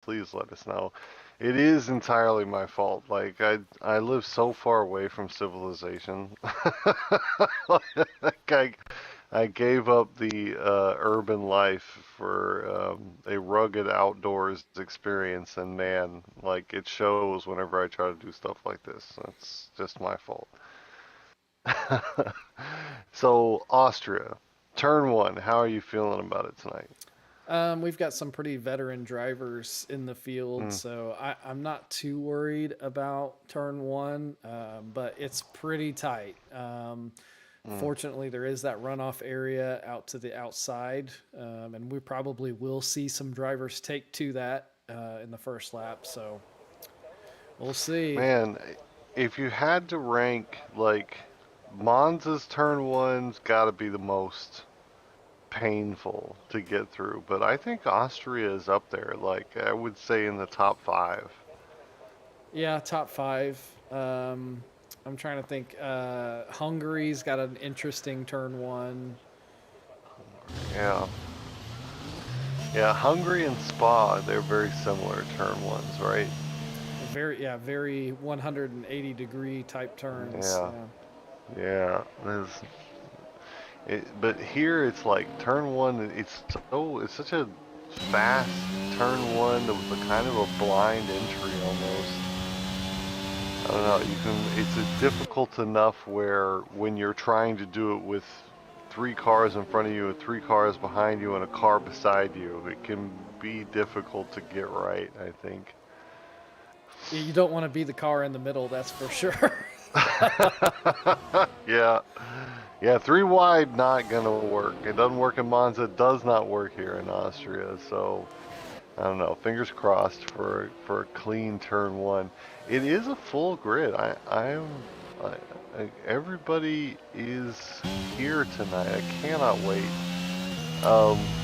please let us know. It is entirely my fault. Like I live so far away from civilization. Like I gave up the urban life for a rugged outdoors experience, and man, like it shows whenever I try to do stuff like this. That's just my fault. So Austria, turn one. How are you feeling about it tonight? We've got some pretty veteran drivers in the field, Mm, so I'm not too worried about turn one, but it's pretty tight. mm. Fortunately, there is that runoff area out to the outside, and we probably will see some drivers take to that in the first lap, so we'll see. Man, if you had to rank, like, Monza's turn one's got to be the most painful to get through, but I think Austria is up there. Like, I would say in the top five. Yeah, top five. I'm trying to think. Hungary's got an interesting turn one. Yeah. Yeah, Hungary and Spa, they're very similar turn ones, right? Very 180-degree type turns. Yeah. Yeah, Yeah. But here it's like turn one, it's such a fast turn one with a kind of a blind entry almost. I don't know. It's a difficult enough where when you're trying to do it with three cars in front of you and three cars behind you and a car beside you, it can be difficult to get right, I think. you don't want to be the car in the middle. That's for sure. Yeah. Yeah, three wide not gonna work. It doesn't work in Monza, it does not work here in Austria, so I don't know. Fingers crossed for a clean turn one. It is a full grid. Everybody is here tonight. I cannot wait. Um,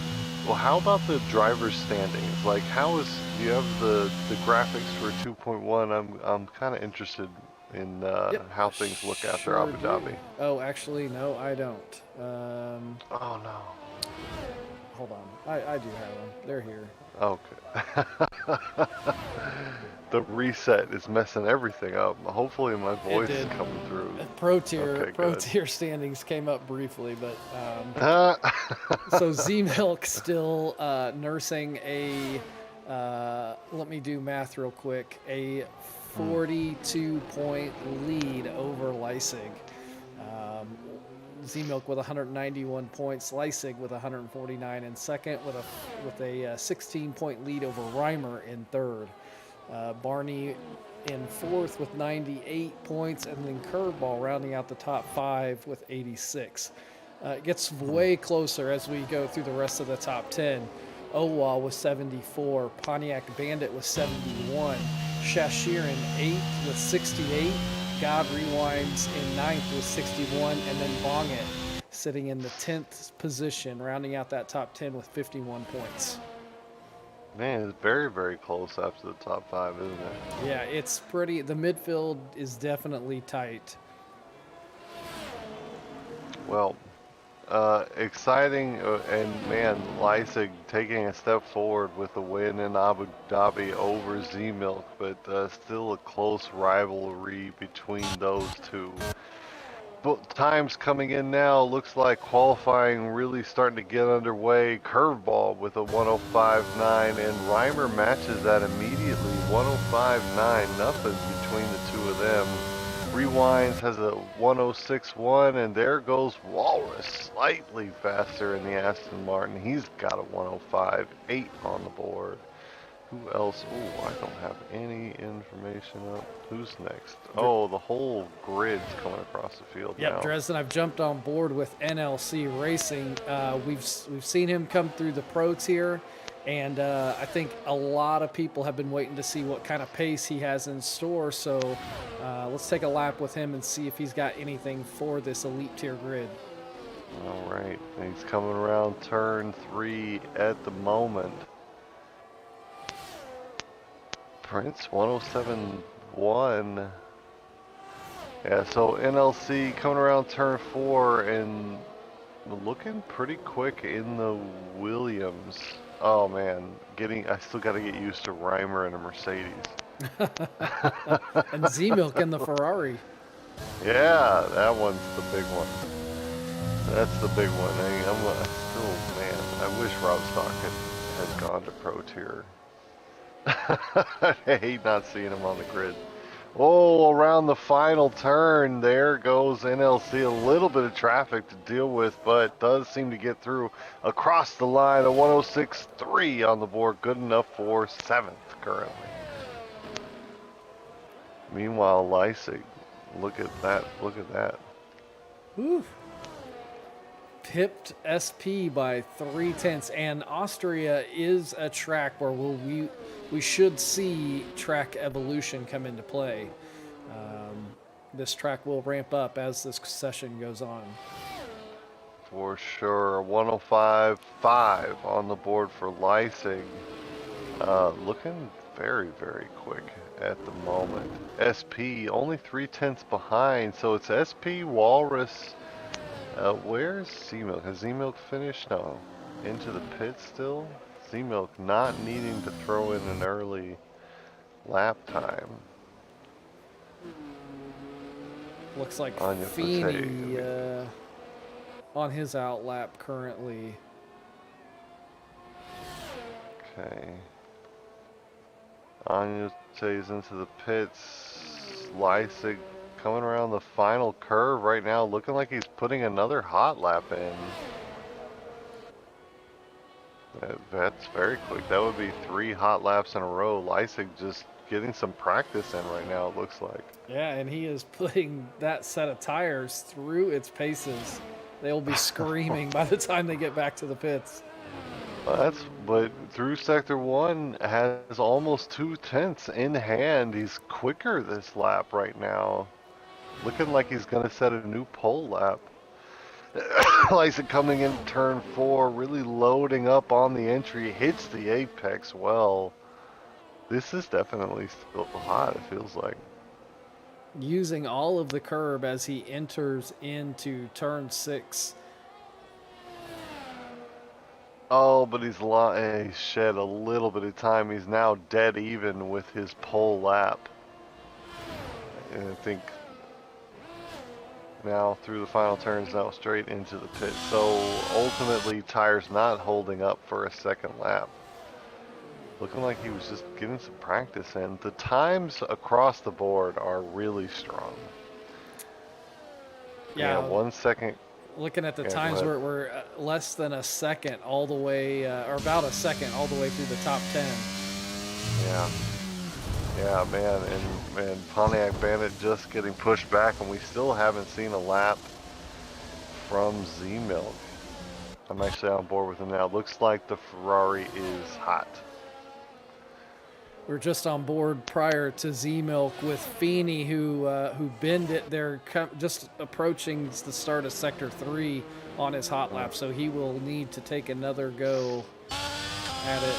well, how about the driver's standings? Like, how is do you have the graphics for 2.1? I'm kind of interested in Yep, how things look after sure Abu do. Dhabi. Oh, actually, no, I don't. Oh no. Hold on. I do have them. They're here. Okay. The reset is messing everything up. Hopefully my It voice is did. coming through. Okay, Pro good. tier standings came up briefly, but Uh, so Z Milk still nursing a. Let me do math real quick. A hmm, 42-point lead over Leisig. Um, Z Milk with 191 points, Leisig with 149 in second, with a 16-point lead over Reimer in third. Barney in fourth with 98 points, and then Curveball rounding out the top five with 86. It gets hmm. way closer as we go through the rest of the top 10. Owa with 74, Pontiac Bandit with 71, Shashir in 8th with 68, God Rewinds in ninth with 61, and then Bongit sitting in the 10th position, rounding out that top 10 with 51 points. Man, it's very, very close after the top five, isn't it? Yeah, it's pretty. The midfield is definitely tight. Well, exciting, and man, Leipzig taking a step forward with the win in Abu Dhabi over Z Milk, but still a close rivalry between those two. But times coming in now, looks like qualifying really starting to get underway. Curveball with a 105.9, and Reimer matches that immediately, 105.9, nothing between the two of them. Rewinds has a 106.1, and there goes Walrus, slightly faster in the Aston Martin. He's got a 105.8 on the board. Who else? Oh, I don't have any information up. Who's next? Oh, the whole grid's coming across the field Yep, now. Dresden. I've jumped on board with NLC Racing. We've seen him come through the pro tier, and I think a lot of people have been waiting to see what kind of pace he has in store. So let's take a lap with him and see if he's got anything for this elite tier grid. All right, he's coming around turn three at the moment. Prince 107.1. Yeah, so NLC coming around turn four, and looking pretty quick in the Williams. Oh man, I still got to get used to Reimer and a Mercedes. And Z Milk in the Ferrari. Yeah, that one's the big one. That's the big one. I'm still, man, I wish Rob Stock had gone to Pro Tier. I hate not seeing him on the grid. Oh, around the final turn, there goes NLC. A little bit of traffic to deal with, but does seem to get through across the line. A 106.3 on the board, good enough for 7th currently. Meanwhile, Leipzig, look at that, look at that. Whew. Pipped SP by 0.3, and Austria is a track where we should see track evolution come into play. This track will ramp up as this session goes on. For sure, 105.5 on the board for Leipzig. Looking very, very quick at the moment. SP only 0.3 behind, so it's SP, Walrus. Where's Z-Milk? Has Z-Milk finished? No. Into the pit still? Z-Milk not needing to throw in an early lap time. Looks like Anya Feeney on his outlap currently. Okay. Anya stays into the pits. Leipzig coming around the final curve right now, looking like he's putting another hot lap in. That's very quick. That would be 3 hot laps in a row. Leipzig just getting some practice in right now, it looks like. Yeah, and he is putting that set of tires through its paces. They'll be screaming by the time they get back to the pits. But through sector 1 has almost 2/10 in hand. He's quicker this lap right now. Looking like he's gonna set a new pole lap. Leipzig coming in turn 4, really loading up on the entry, hits the apex well. This is definitely still hot, it feels like. Using all of the curb as he enters into turn 6. Oh, but he shed a little bit of time. He's now dead even with his pole lap. And I think now through the final turns, now straight into the pit. So ultimately, tires not holding up for a second lap. Looking like he was just getting some practice in. The times across the board are really strong. Yeah, 1 second. looking at the times we're less than a second all the way, or about a second all the way through the top 10. Yeah, man, and Pontiac Bandit just getting pushed back, and we still haven't seen a lap from Z-Milk. I'm actually on board with him now. Looks like the Ferrari is hot. We're just on board prior to Z-Milk with Feeney, who binned it. They're just approaching the start of Sector 3 on his hot lap, so he will need to take another go at it.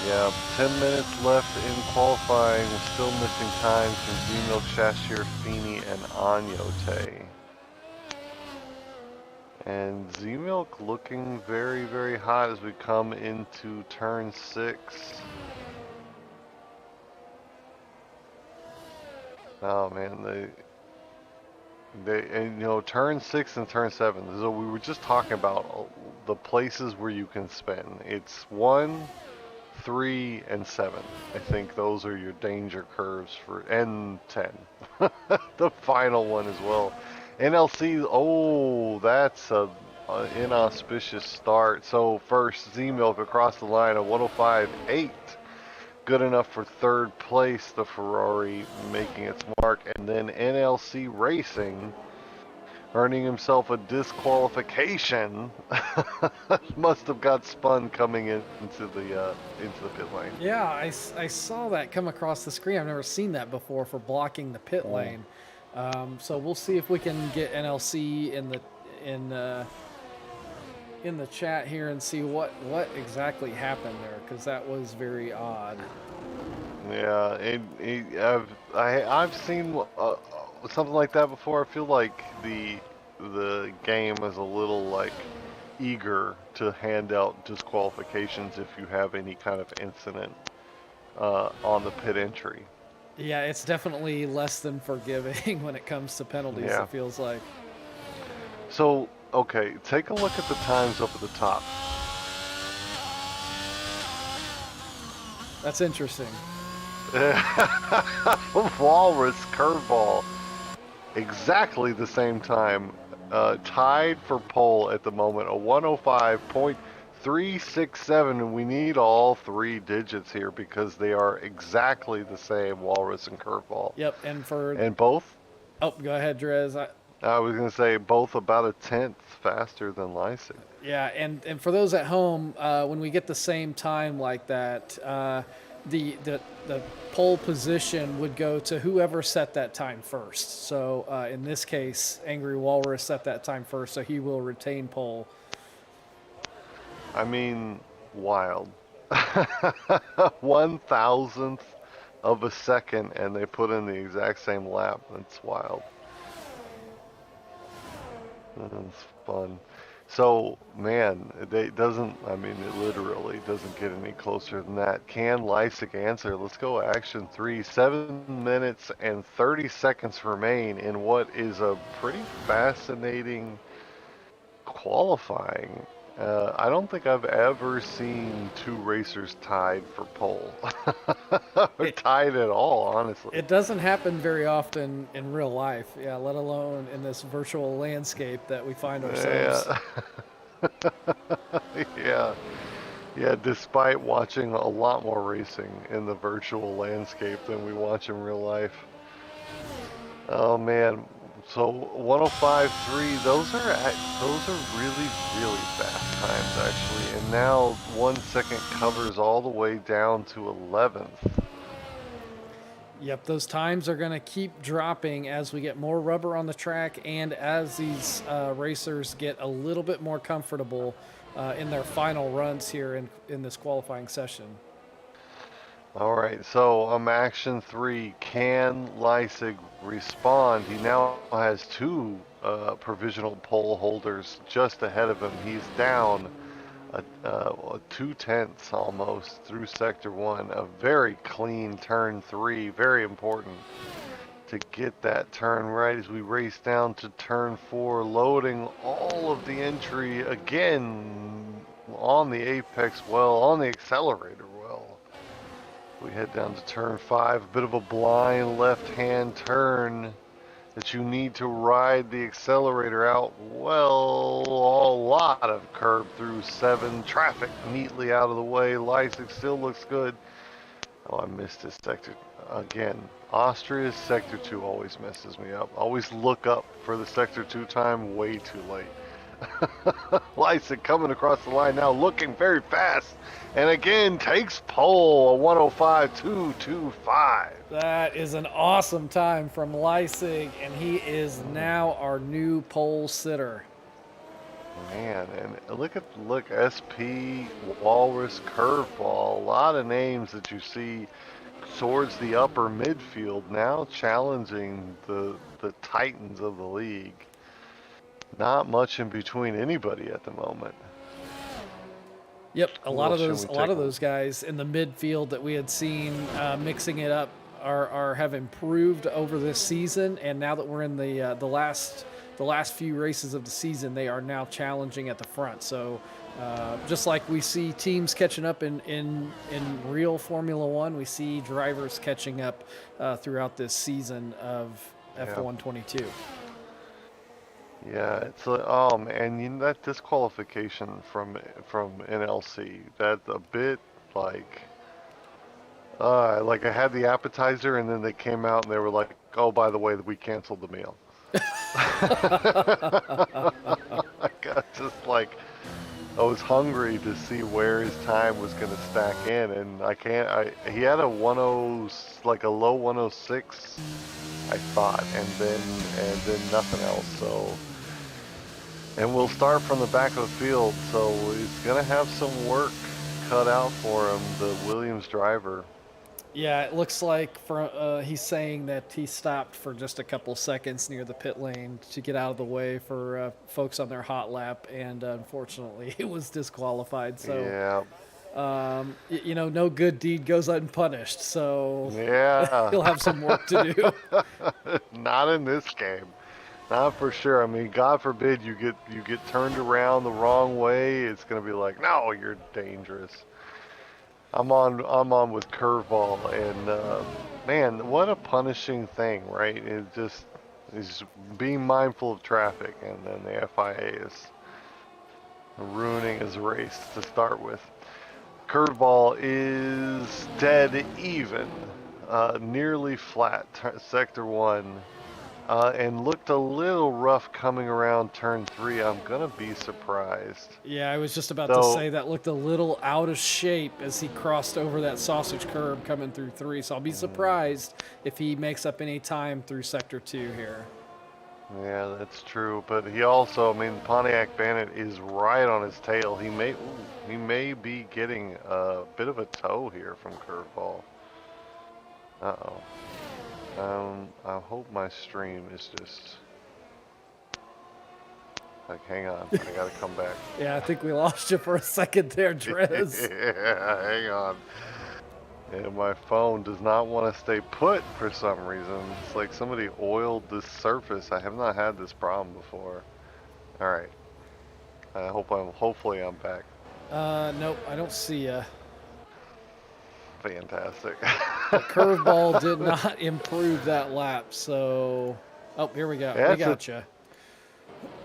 Yeah, 10 minutes left in qualifying. We're still missing time from Z-Milk, Shashir, Feeney, and Anyote. And Z-Milk looking very, very hot as we come into turn 6. Oh man, and turn 6 and turn 7. So we were just talking about the places where you can spin. It's 1, 3, and 7. I think those are your danger curves and 10. The final one as well. NLC, oh, that's an inauspicious start. So first, Z-Milk across the line, a 105.8. Good enough for 3rd place, the Ferrari making its mark. And then NLC Racing earning himself a disqualification. Must have got spun coming into the pit lane. Yeah, I saw that come across the screen. I've never seen that before for blocking the pit lane. So we'll see if we can get NLC in the chat here and see what exactly happened there, because that was very odd. Yeah, I've seen something like that before. I feel like the the game is a little like eager to hand out disqualifications if you have any kind of incident on the pit entry. Yeah, it's definitely less than forgiving when it comes to penalties, Yeah. it feels like. So, okay, take a look at the times up at the top. That's interesting. Walrus curveball, exactly the same time, tied for pole at the moment, a 105.367, and we need all three digits here because they are exactly the same, Walrus and curveball. Yep, and for And both, oh, go ahead, Drez. I was going to say, both about a tenth faster than Leipzig. Yeah, and for those at home, when we get the same time like that, the pole position would go to whoever set that time first. So in this case, Angry Walrus set that time first, so he will retain pole. I mean, wild. 1,000th of a second, and they put in the exact same lap. That's wild. That's fun. So, man, it doesn't, I mean, it literally doesn't get any closer than that. Can Leipzig answer? Let's go action three. 7 minutes and 30 seconds remain in what is a pretty fascinating qualifying. I don't think I've ever seen two racers tied for pole. Or It, tied at all, honestly. it doesn't happen very often in real life, yeah, let alone in this virtual landscape that we find ourselves. Yeah. Yeah. Yeah, despite watching a lot more racing in the virtual landscape than we watch in real life. Oh man. So 105.3, those are really, really fast times actually. And now 1 second covers all the way down to 11th. Yep, those times are going to keep dropping as we get more rubber on the track and as these racers get a little bit more comfortable in their final runs here in this qualifying session. All right, so action three. Can Leipzig respond? He now has two provisional pole holders just ahead of him. He's down 2/10 almost through sector one. A very clean turn three, very important to get that turn right as we race down to turn four, loading all of the entry again on the apex well, on the accelerator well. We head down to turn five, a bit of a blind left-hand turn that you need to ride the accelerator out well. A lot of curb through seven, traffic neatly out of the way. Leipzig still looks good. Oh, I missed this sector again. Austria's sector two always messes me up. Always look up for the sector two time way too late. Leipzig coming across the line now, looking very fast, and again takes pole, a 105.225. That is an awesome time from Leipzig, and he is now our new pole sitter. Man, and look SP Walrus Curveball, a lot of names that you see towards the upper midfield now challenging the titans of the league. Not much in between anybody at the moment. Yep, a lot of Should we those guys in the midfield that we had seen mixing it up have improved over this season, and now that we're in the last few races of the season, they are now challenging at the front. So just like we see teams catching up in real Formula One, we see drivers catching up throughout this season of F1 22. Yeah, it's oh man, you know, that disqualification from NLC, that's a bit like I had the appetizer and then they came out and they were like, oh, by the way, we canceled the meal. I got just like, I was hungry to see where his time was going to stack in, and he had a a low 106, I thought, and then nothing else. So, and we'll start from the back of the field. So he's going to have some work cut out for him, the Williams driver. Yeah, it looks like he's saying that he stopped for just a couple seconds near the pit lane to get out of the way for folks on their hot lap, and unfortunately, he was disqualified. So, Yeah, no good deed goes unpunished. So, yeah. he'll have some work to do. Not in this game. Not for sure. I mean, God forbid you get turned around the wrong way. It's gonna be like, no, you're dangerous. I'm on with curveball, and man, what a punishing thing, right? It just is being mindful of traffic, and then the FIA is ruining his race to start with. Curveball is dead even, nearly flat, sector one. And looked a little rough coming around turn 3. I'm gonna be surprised. Yeah, I was just about to So, say that looked a little out of shape as he crossed over that sausage curb coming through 3. So I'll be surprised if he makes up any time through sector 2 here. yeah, that's true. But he also, I mean, Pontiac Bandit is right on his tail. He may be getting a bit of a tow here from Curveball. Uh-oh. I hope my stream is just like, hang on, I gotta come back. Yeah, I think we lost you for a second there, Drez. Yeah, hang on. And my phone does not want to stay put for some reason. It's like somebody oiled this surface. I have not had this problem before. All right. Hopefully I'm back. Nope, I don't see ya. Fantastic. The curveball did not improve that lap, so... Oh, here we go. Yeah, We got you.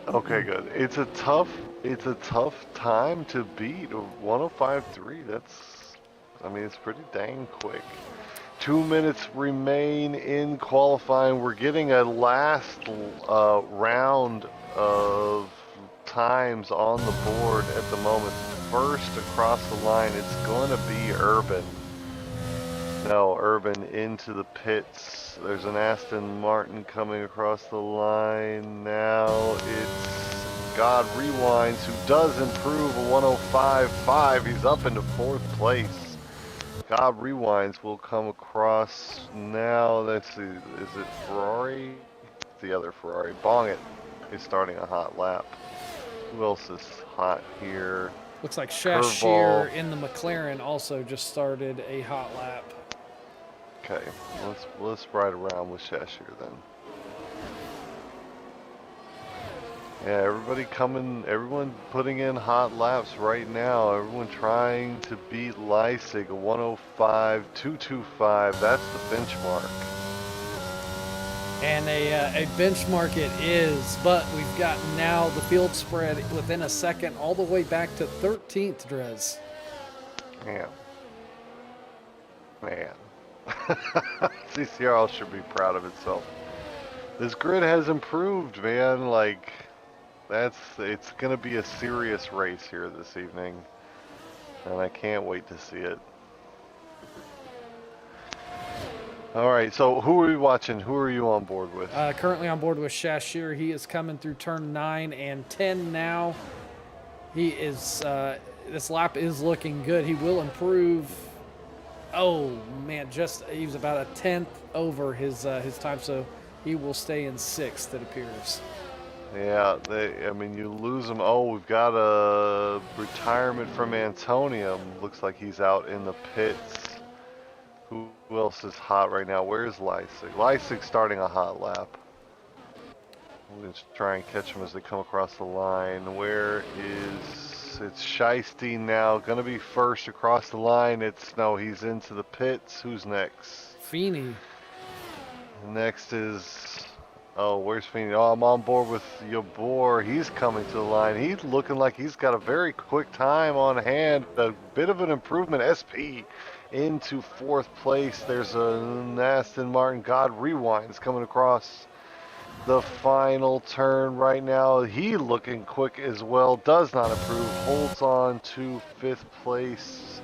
okay, good. It's a tough time to beat 105.3. I mean, it's pretty dang quick. 2 minutes remain in qualifying. We're getting a last round of times on the board at the moment. First across the line, it's going to be Urban. No, Urban into the pits. There's an Aston Martin coming across the line. Now it's God Rewinds, who does improve a 105.5. He's up into 4th place. God Rewinds will come across now. Let's see, is it Ferrari? The other Ferrari. Bong It is starting a hot lap. Who else is hot here? Looks like Curveball. Shashir in the McLaren also just started a hot lap. Okay, let's ride around with Shashir then. Yeah, everyone putting in hot laps right now. Everyone trying to beat Leipzig, a 105.225. That's the benchmark. And a benchmark it is, but we've got now the field spread within a second all the way back to 13th, Drez. Man. CCRL should be proud of itself. This grid has improved, man. Like, it's gonna be a serious race here this evening. And I can't wait to see it. All right, so who are we watching? Who are you on board with? Currently on board with Shashir. He is coming through turn 9 and 10 now. He is, this lap is looking good. He will improve. Oh, man, he was about a 10th over his time, so he will stay in 6th, it appears. Yeah, I mean, you lose him. Oh, we've got a retirement from Antonium. Looks like he's out in the pits. Who else is hot right now? Where's Leipzig? Leipzig starting a hot lap. Let's try and catch them as they come across the line. It's Scheisty now, gonna be first across the line. He's into the pits. Who's next? Feeney. Next is, where's Feeney? Oh, I'm on board with Yabor. He's coming to the line. He's looking like he's got a very quick time on hand. A bit of an improvement. SP into 4th place. There's an Aston Martin. God Rewinds coming across the final turn right now. He looking quick as well. Does not improve. Holds on to 5th place.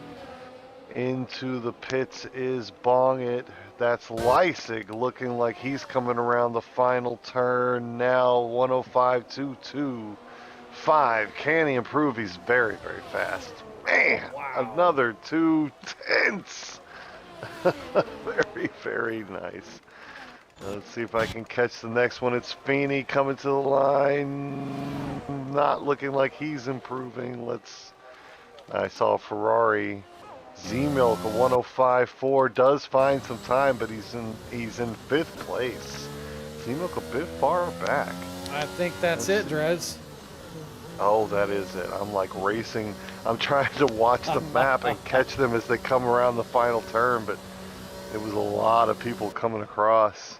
Into the pits is Bong It. That's Leipzig looking like he's coming around the final turn now. 105.225. Can he improve? He's very, very fast. Man, Wow. another 2 tenths Very, very nice. Let's see if I can catch the next one. It's Feeney coming to the line. Not looking like he's improving. I saw Ferrari. Z-Milk a 105.4 does find some time, but he's in fifth place. Z-Milk a bit far back. I think that's Let's it, see. Drez. Oh, that is it. I'm like racing. I'm trying to watch the map and catch them as they come around the final turn, but it was a lot of people coming across.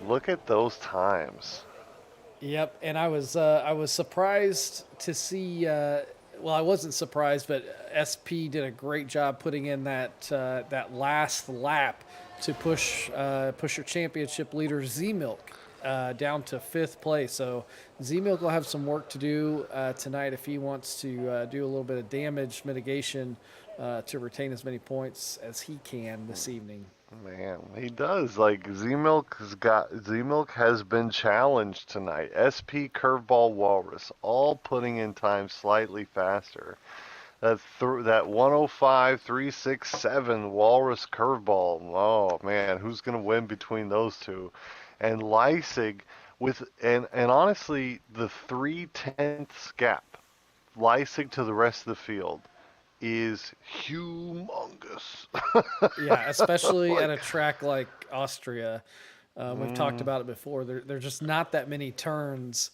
Look at those times. Yep, and I was surprised to see. Well, I wasn't surprised, but SP did a great job putting in that last lap to push your championship leader Z Milk down to fifth place. So Z Milk will have some work to do tonight if he wants to do a little bit of damage mitigation to retain as many points as he can this evening. Man, he does. Like Z-Milk has been challenged tonight. SP Curveball Walrus, all putting in time slightly faster. That 105.367 Walrus Curveball. Oh man, who's gonna win between those two? And Leisig and honestly the 3/10ths gap, Leisig to the rest of the field is humongous. Yeah, especially at Like, a track like Austria. We've talked mm, about it before. There's just not that many turns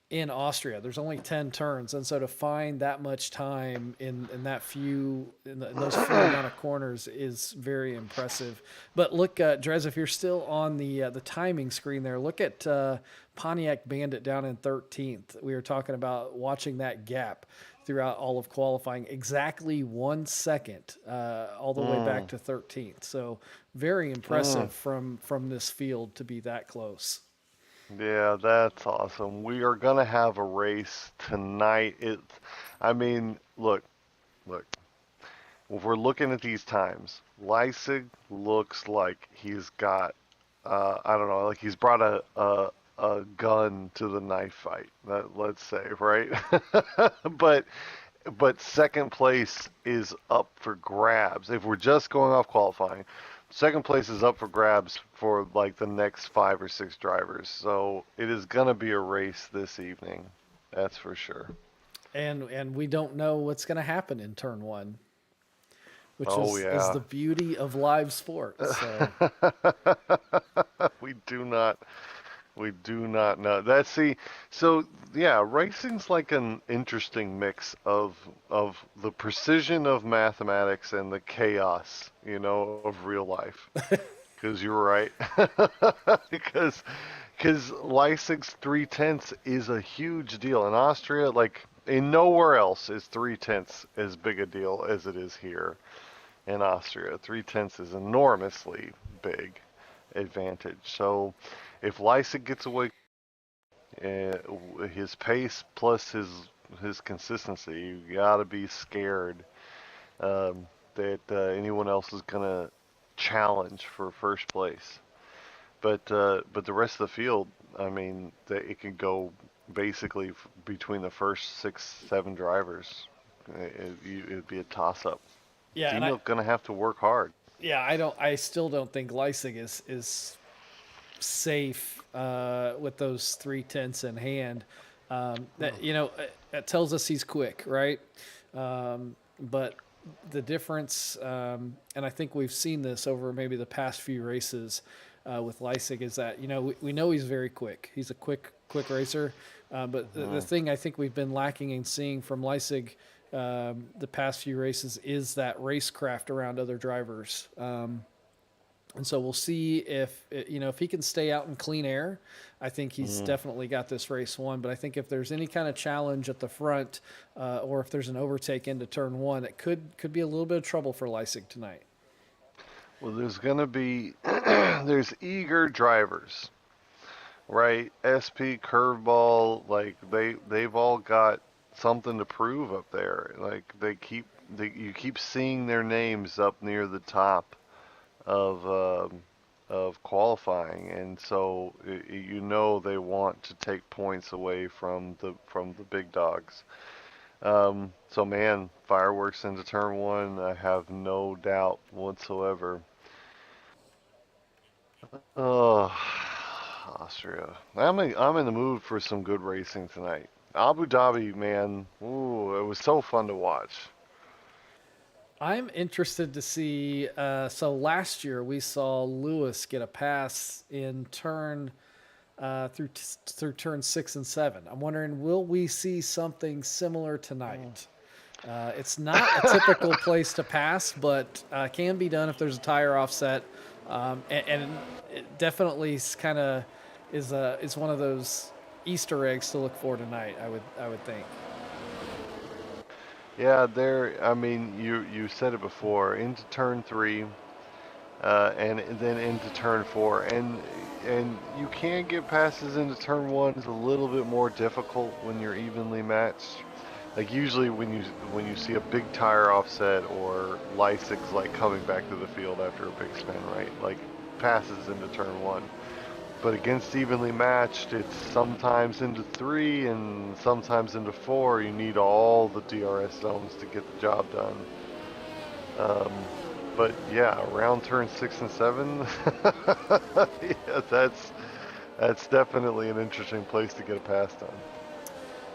in Austria. There's only 10 turns. And so to find that much time in those few amount of corners is very impressive. But look, Drez, if you're still on the timing screen there, look at Pontiac Bandit down in 13th. We were talking about watching that gap throughout all of qualifying, exactly 1 second, all the way back mm, to 13th. So very mm. impressive from this field to be that close. Yeah, that's awesome. We are gonna have a race tonight. I mean, look. If we're looking at these times, Leipzig looks like he's got, I don't know, like he's brought a gun to the knife fight. Let's say, right? but but second place is up for grabs. If we're just going off qualifying, second place is up for grabs for like the next five or six drivers. So it is gonna be a race this evening. That's for sure. And we don't know what's going to happen in turn one, which Oh is yeah. the beauty of live sports. So we do not We do not know. So yeah, racing's like an interesting mix of the precision of mathematics and the chaos, of real life. Because you're right. because because Licensed 3/10 is a huge deal in Austria. Like in nowhere else is 3/10 as big a deal as it is here in Austria. 3/10 is enormously big advantage. So if Lysick gets away, his pace plus his consistency, you gotta be scared that anyone else is gonna challenge for first place. But the rest of the field, I mean, it can go basically between the first six, seven drivers. It'd be a toss up. yeah, and Z-Milk gonna have to work hard. I still don't think Leipzig is safe with those 3/10 in hand. That that tells us he's quick, right? But the difference, and I think we've seen this over maybe the past few races with Leipzig, is that we know he's very quick. He's a quick racer, but the Mhm. thing I think we've been lacking in seeing from Leipzig the past few races is that racecraft around other drivers. And so we'll see if he can stay out in clean air. I think he's Mhm. definitely got this race won. But I think if there's any kind of challenge at the front, or if there's an overtake into turn one, it could be a little bit of trouble for Leipzig tonight. Well, there's gonna be there's eager drivers, right? SP Curveball, like they've all got something to prove up there. Like you keep seeing their names up near the top of of qualifying, and so they want to take points away from the big dogs. So man, fireworks into turn one, I have no doubt whatsoever. Oh, Austria. I'm in the mood for some good racing tonight. Abu Dhabi, man. Ooh, it was so fun to watch. I'm interested to see. So last year we saw Lewis get a pass in turn through turn 6 and 7. I'm wondering, will we see something similar tonight? It's not a typical place to pass, but can be done if there's a tire offset, and it definitely kind of is one of those Easter eggs to look for tonight. I would think. Yeah, there. I mean, you said it before. Into turn three, and then into turn four, and you can get passes into turn one. It's a little bit more difficult when you're evenly matched. Like usually when you see a big tire offset or Lysig's like coming back to the field after a big spin, right? Like passes into turn one. But against evenly matched, it's sometimes into three and sometimes into four. You need all the DRS zones to get the job done. Um, but yeah, around turn 6 and 7, yeah, that's definitely an interesting place to get a pass done.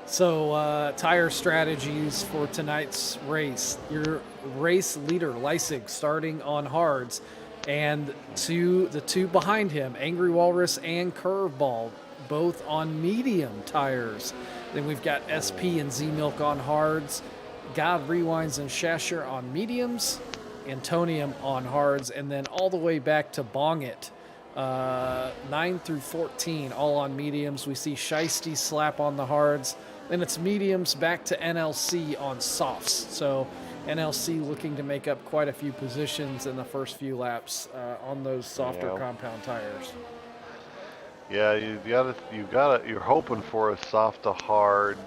So, tire strategies for tonight's race. Your race leader, Leisig, starting on hards, and the two behind him, Angry Walrus and Curveball, both on medium tires. Then we've got SP and Z Milk on hards, God Rewinds and Shasher on mediums, Antonium on hards, and then all the way back to Bong It. 9 through 14, all on mediums. We see Shiesty slap on the hards. Then it's mediums back to NLC on softs. So NLC looking to make up quite a few positions in the first few laps on those softer Yeah, compound tires. yeah, you're hoping for a soft to hard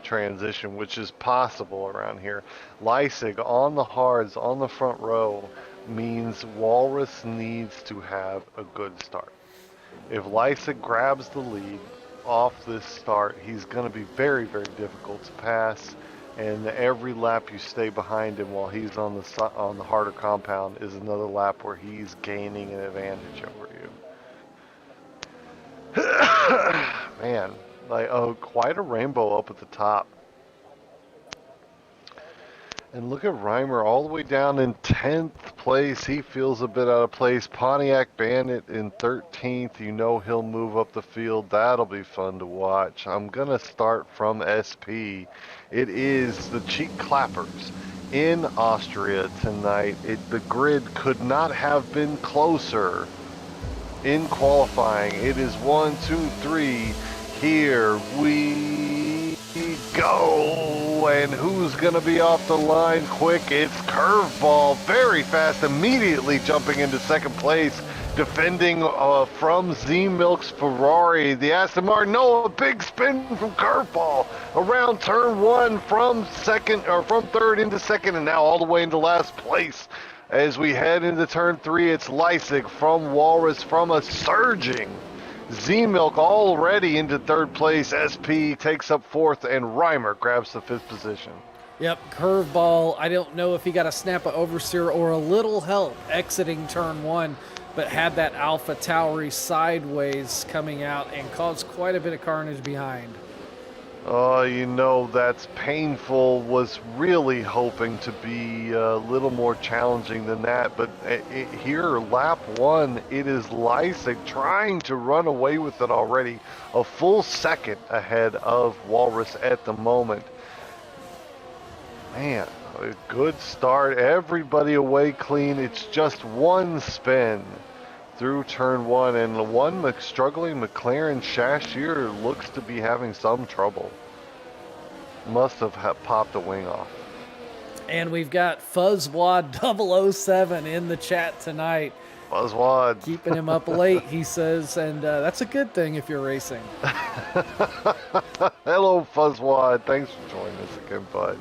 transition, which is possible around here. Leisig on the hards on the front row means Walrus needs to have a good start. If Leisig grabs the lead off this start, he's going to be very, very difficult to pass. And every lap you stay behind him while he's on the harder compound is another lap where he's gaining an advantage over you. Man, like quite a rainbow up at the top. And look at Reimer all the way down in 10th place. He feels a bit out of place. Pontiac Bandit in 13th. You know he'll move up the field. That'll be fun to watch. I'm going to start from SP. It is the Cheek Clappers in Austria tonight. The grid could not have been closer in qualifying. It is 1, 2, 3. Here we go. And who's going to be off the line quick? It's Curveball, very fast, immediately jumping into second place, defending from Z-Milk's Ferrari. The Aston Martin, no, a big spin from Curveball around turn one from third into second, and now all the way into last place. As we head into turn three, it's Leisig from Walrus from a surging Z-Milk already into third place. SP takes up fourth, and Reimer grabs the fifth position. Yep, Curveball. I don't know if he got a snap of oversteer or a little help exiting turn one, but had that Alpha Tauri sideways coming out and caused quite a bit of carnage behind. Oh, you know, that's painful. Was really hoping to be a little more challenging than that. But here, lap one, it is Leisig trying to run away with it already. A full second ahead of Walrus at the moment. Man, a good start. Everybody away clean. It's just one spin through turn one, and the one struggling McLaren Shashier looks to be having some trouble. Must have popped a wing off. And we've got Fuzzwad007 in the chat tonight. Fuzzwad. Keeping him up late, he says, and that's a good thing if you're racing. Hello, Fuzzwad. Thanks for joining us again, bud.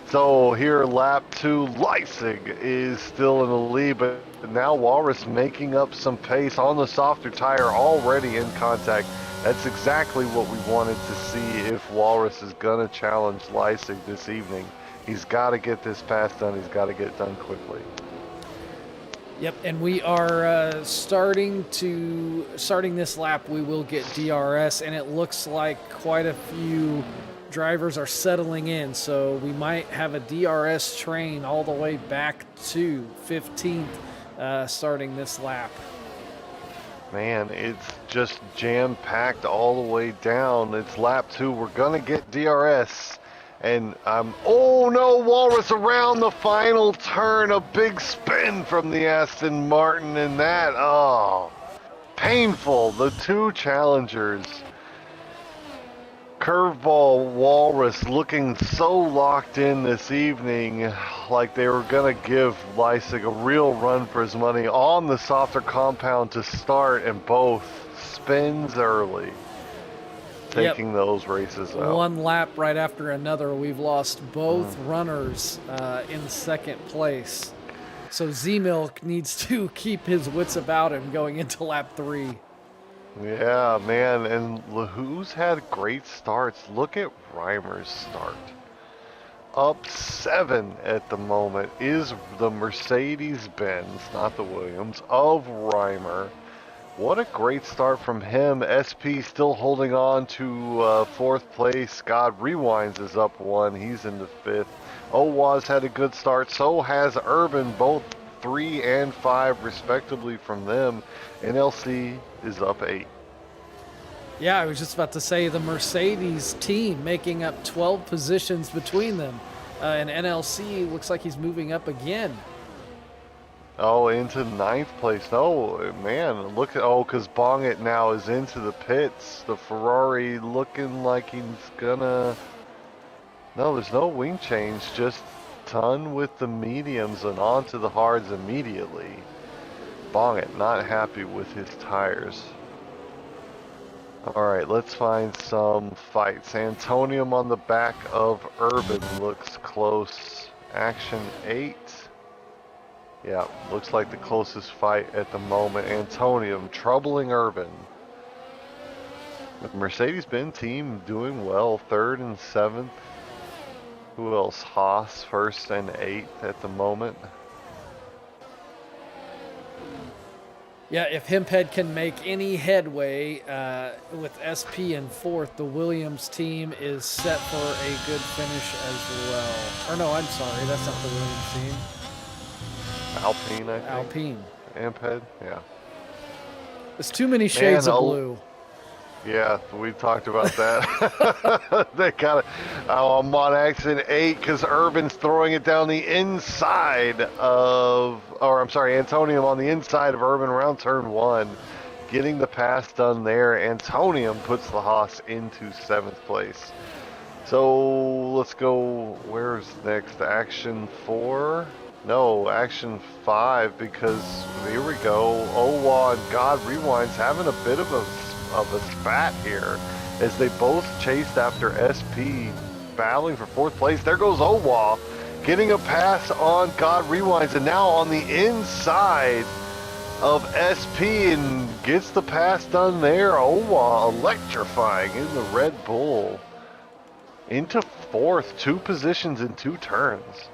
So here, lap 2, Leipzig is still in the lead, but now Walrus making up some pace on the softer tire, already in contact. That's exactly what we wanted to see if Walrus is going to challenge Leipzig this evening. He's got to get this pass done. He's got to get it done quickly. Yep, and we are starting this lap. We will get DRS, and it looks like quite a few drivers are settling in. So we might have a DRS train all the way back to 15th starting this lap. Man, it's just jam-packed all the way down. It's lap 2. We're going to get DRS. And oh no, Walrus around the final turn. A big spin from the Aston Martin, and that, oh, painful. The two challengers. Curveball Walrus looking so locked in this evening, like they were going to give Leipzig a real run for his money on the softer compound to start, and both spins early, taking those races out. One lap right after another, we've lost both runners in second place. So Z-Milk needs to keep his wits about him going into lap 3. Yeah, man, and who's had great starts? Look at Reimer's start. Up 7 at the moment is the Mercedes-Benz, not the Williams, of Reimer. What a great start from him. SP still holding on to 4th place. God Rewinds is up 1. He's into 5th. Owaz had a good start. So has Urban, both 3 and 5 respectively from them. NLC is up 8. Yeah, I was just about to say the Mercedes team making up 12 positions between them. And NLC looks like he's moving up again. Oh, into 9th place. No, man, look at, because Bongit now is into the pits. The Ferrari looking like he's gonna, no, there's no wing change, just ton with the mediums and onto the hards immediately. Bongit not happy with his tires. Alright, let's find some fights. Antonium on the back of Urban looks close. Action 8. Yeah, looks like the closest fight at the moment. Antonium troubling Urban. The Mercedes-Benz team doing well. 3rd and 7th. Who else? Haas 1st and 8th at the moment. Yeah, if Hemphead can make any headway with SP in 4th, the Williams team is set for a good finish as well. Or no, I'm sorry, that's not the Williams team. Alpine, I think. Alpine. Amped, yeah. There's too many shades of blue. Yeah, we talked about that. They got it. I'm on action 8 because Urban's throwing it down the inside of, or I'm sorry, Antonium on the inside of Urban around turn 1. Getting the pass done there. Antonium puts the Haas into 7th place. So let's go, where's next? Action 4? No, action 5, because here we go. Owa and God Rewinds having a bit of a spat here as they both chased after SP, battling for 4th place. There goes Owa getting a pass on God Rewinds, and now on the inside of SP and gets the pass done there. Owa electrifying in the Red Bull into 4th, 2 positions in 2 turns.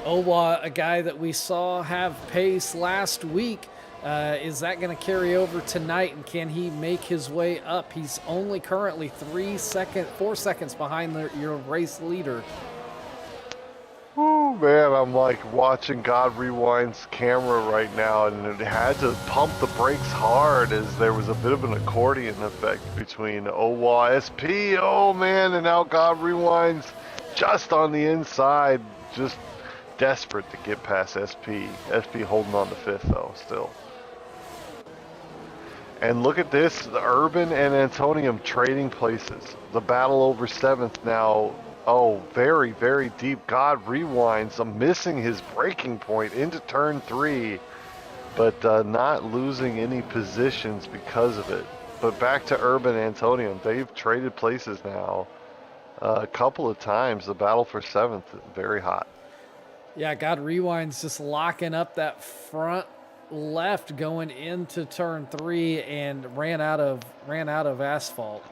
Owa, a guy that we saw have pace last week. Is that going to carry over tonight, and can he make his way up? He's only currently 4 seconds behind your race leader. Oh man, I'm like watching God Rewind's camera right now, and it had to pump the brakes hard as there was a bit of an accordion effect between Owa, SP, oh man, and now God Rewind's just on the inside, just desperate to get past SP. SP holding on to 5th though, still. And look at this, the Urban and Antonium trading places. The battle over 7th now. Oh, very, very deep. God Rewinds, missing his breaking point into turn 3, but not losing any positions because of it. But back to Urban and Antonium. They've traded places now. a couple of times. The battle for seventh, very hot. Yeah, God Rewind's just locking up that front left going into turn 3 and ran out of asphalt.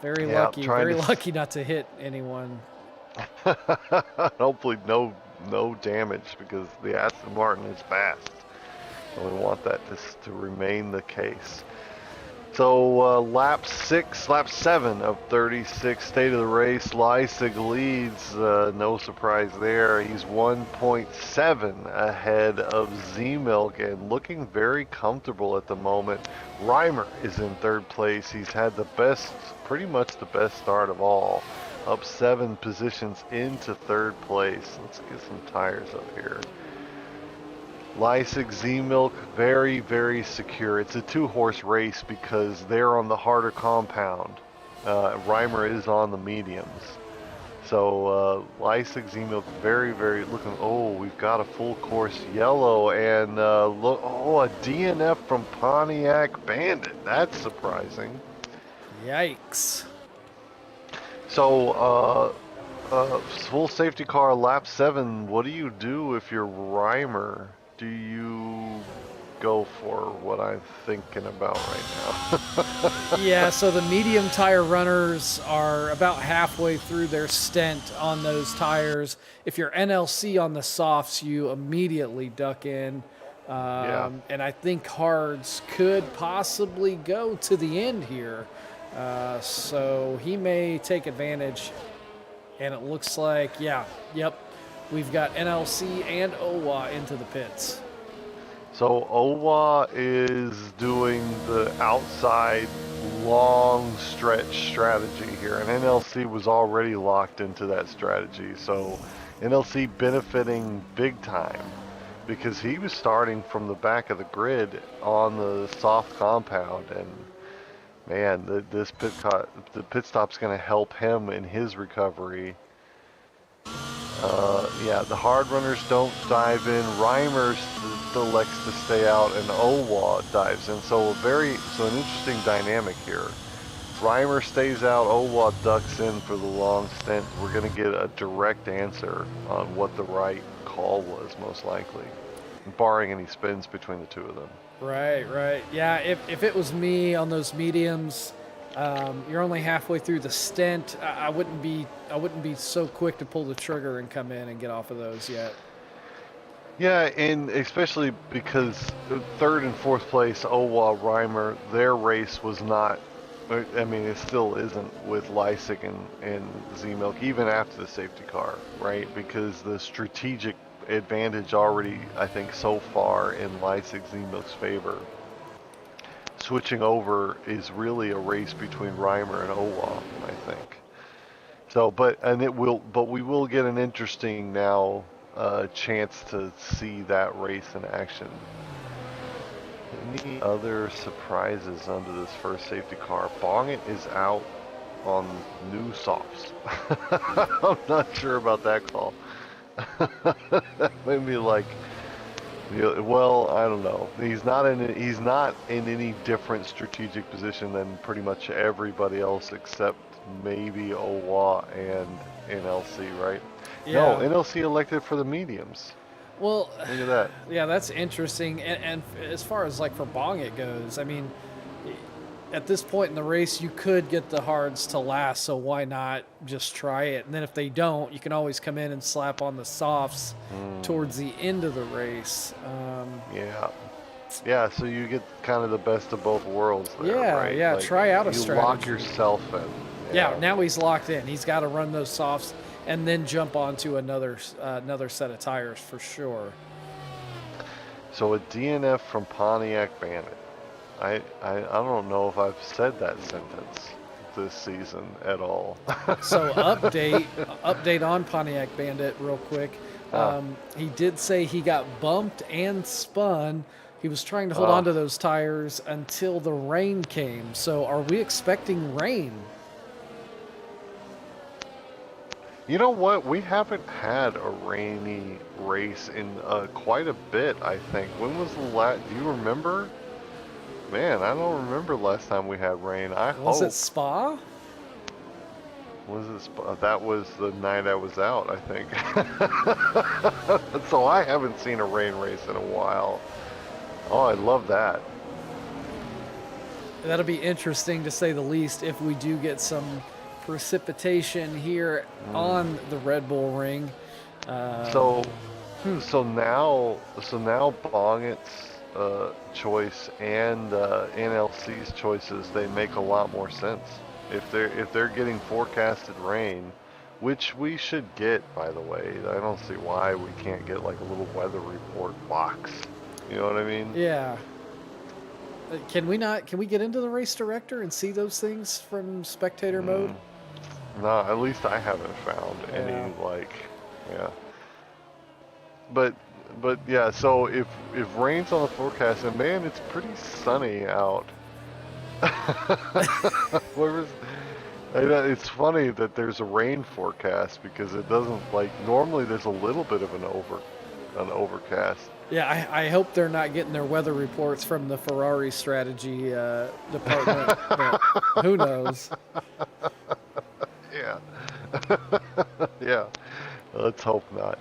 Yeah, trying Very to. lucky not to hit anyone. Hopefully, no damage because the Aston Martin is fast, and we want that to remain the case. So lap 7 of 36, state of the race. Leisig leads, no surprise there. He's 1.7 ahead of Z-Milk and looking very comfortable at the moment. Reimer is in third place. He's had pretty much the best start of all. Up 7 positions into third place. Let's get some tires up here. Leisig, Z-Milk, very, very secure. It's a 2-horse race because they're on the harder compound. Reimer is on the mediums. So Leisig, Z-Milk, very, very looking. Oh, we've got a full course yellow and look. Oh, a DNF from Pontiac Bandit. That's surprising. Yikes. So full safety car, lap 7. What do you do if you're Reimer? Do you go for what I'm thinking about right now? Yeah, so the medium tire runners are about halfway through their stint on those tires. If you're NLC on the softs, you immediately duck in. Yeah. And I think hards could possibly go to the end here. So he may take advantage. And it looks like, yep, we've got NLC and OWA into the pits. So OWA is doing the outside long stretch strategy here, and NLC was already locked into that strategy. So NLC benefiting big time because he was starting from the back of the grid on the soft compound, and man, the pit stop's going to help him in his recovery. Yeah, the hard runners don't dive in. Reimer still likes to stay out, and Owa dives in. So an interesting dynamic here. Reimer stays out, Owa ducks in for the long stint. We're going to get a direct answer on what the right call was, most likely, barring any spins between the two of them. Right. Yeah, if it was me on those mediums, you're only halfway through the stint. I wouldn't be so quick to pull the trigger and come in and get off of those yet. Yeah, and especially because third and fourth place, Owa, Reimer, their race was not. I mean, it still isn't with Leisig and Z-Milk, even after the safety car, right? Because the strategic advantage already, I think, so far in Leisig Z-Milk's favor. Switching over is really a race between Reimer and Owa, I think. So, but we will get an interesting now chance to see that race in action. Any other surprises under this first safety car? Bongit is out on new softs. I'm not sure about that call. Maybe like, well, I don't know. He's not in any different strategic position than pretty much everybody else except maybe OWA and NLC, right? Yeah. No, NLC elected for the mediums. Well, look at that. Yeah, that's interesting. And as far as like for Bongit goes, I mean, at this point in the race, you could get the hards to last, so why not just try it? And then if they don't, you can always come in and slap on the softs towards the end of the race. Yeah, so you get kind of the best of both worlds there, right? Yeah, like, try out a strategy. You lock yourself in. Yeah, now he's locked in. He's got to run those softs and then jump onto another set of tires for sure. So a DNF from Pontiac Bandit. I don't know if I've said that sentence this season at all. So update on Pontiac Bandit real quick. He did say he got bumped and spun. He was trying to hold on to those tires until the rain came. So are we expecting rain? You know what? We haven't had a rainy race in quite a bit, I think. When was the last? Do you remember? Man, I don't remember last time we had rain. Was it Spa? Was this? That was the night I was out, I think. So I haven't seen a rain race in a while. Oh, I love that. That'll be interesting to say the least if we do get some precipitation here on the Red Bull Ring. So, so now Bonget's choice and NLC's choices, they make a lot more sense. If they're getting forecasted rain, which we should get, by the way. I don't see why we can't get like a little weather report box. You know what I mean? Yeah. Can we not? Can we get into the race director and see those things from spectator mode? No, at least I haven't found Yeah. any like, yeah. But yeah, so if rain's on the forecast, and man, it's pretty sunny out. Where is? It's funny that there's a rain forecast because it doesn't like normally there's a little bit of an overcast. Yeah, I hope they're not getting their weather reports from the Ferrari strategy department. But who knows? Yeah. Yeah. Let's hope not.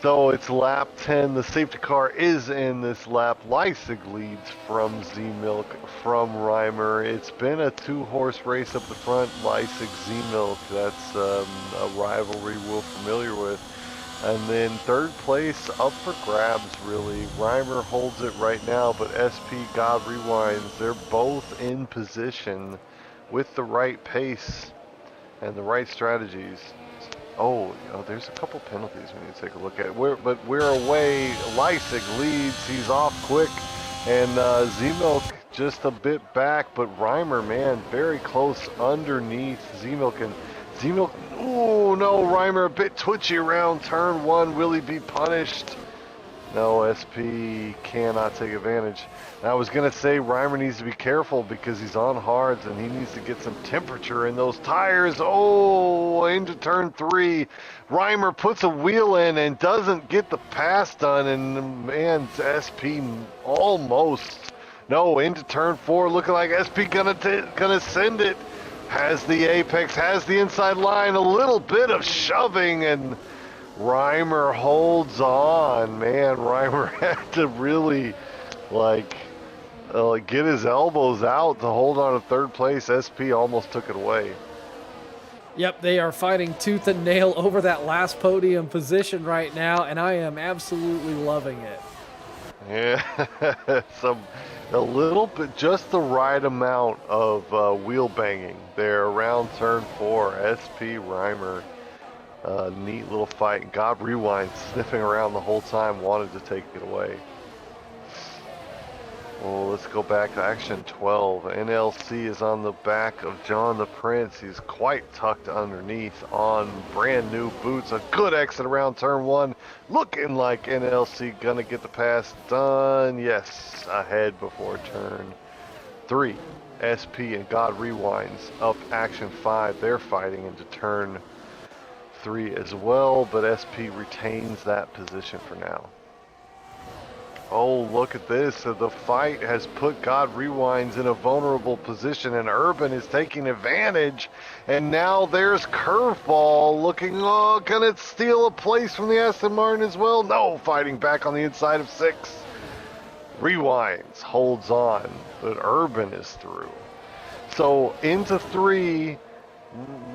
So it's lap 10. The safety car is in this lap. Leipzig leads from Z-Milk, from Reimer. It's been a two-horse race up the front. Leipzig, Z-Milk, that's a rivalry we're familiar with. And then third place up for grabs, really. Reimer holds it right now, but SP, God Rewinds, they're both in position with the right pace and the right strategies. Oh, there's a couple penalties we need to take a look at. But we're away. Leipzig leads. He's off quick. And Z-Milk just a bit back. But Reimer, man, very close underneath Z-Milk. And Z-Milk, oh, no, Reimer a bit twitchy around turn one. Will he be punished? No, SP cannot take advantage. And I was going to say Reimer needs to be careful because he's on hards and he needs to get some temperature in those tires. Oh, into turn three. Reimer puts a wheel in and doesn't get the pass done. And man, SP almost. No, into turn four. Looking like SP gonna send it. Has the apex, has the inside line. A little bit of shoving and Reimer holds on. Man, Reimer had to really get his elbows out to hold on to third place. SP almost took it away. Yep, they are fighting tooth and nail over that last podium position right now, and I am absolutely loving it. Yeah, a little bit, just the right amount of wheel banging there around turn four. SP Reimer. Neat little fight. God Rewind sniffing around the whole time, wanted to take it away. Well, let's go back to action 12. NLC is on the back of John the Prince. He's quite tucked underneath on brand new boots. A good exit around turn one. Looking like NLC gonna get the pass done. Yes, ahead before turn three. SP and God Rewinds up action 5. They're fighting into turn 3 as well, but SP retains that position for now. Oh, look at this. The fight has put God Rewinds in a vulnerable position, and Urban is taking advantage. And now there's Curveball looking, can it steal a place from the Aston Martin as well? No, fighting back on the inside of 6. Rewinds holds on, but Urban is through. So into 3,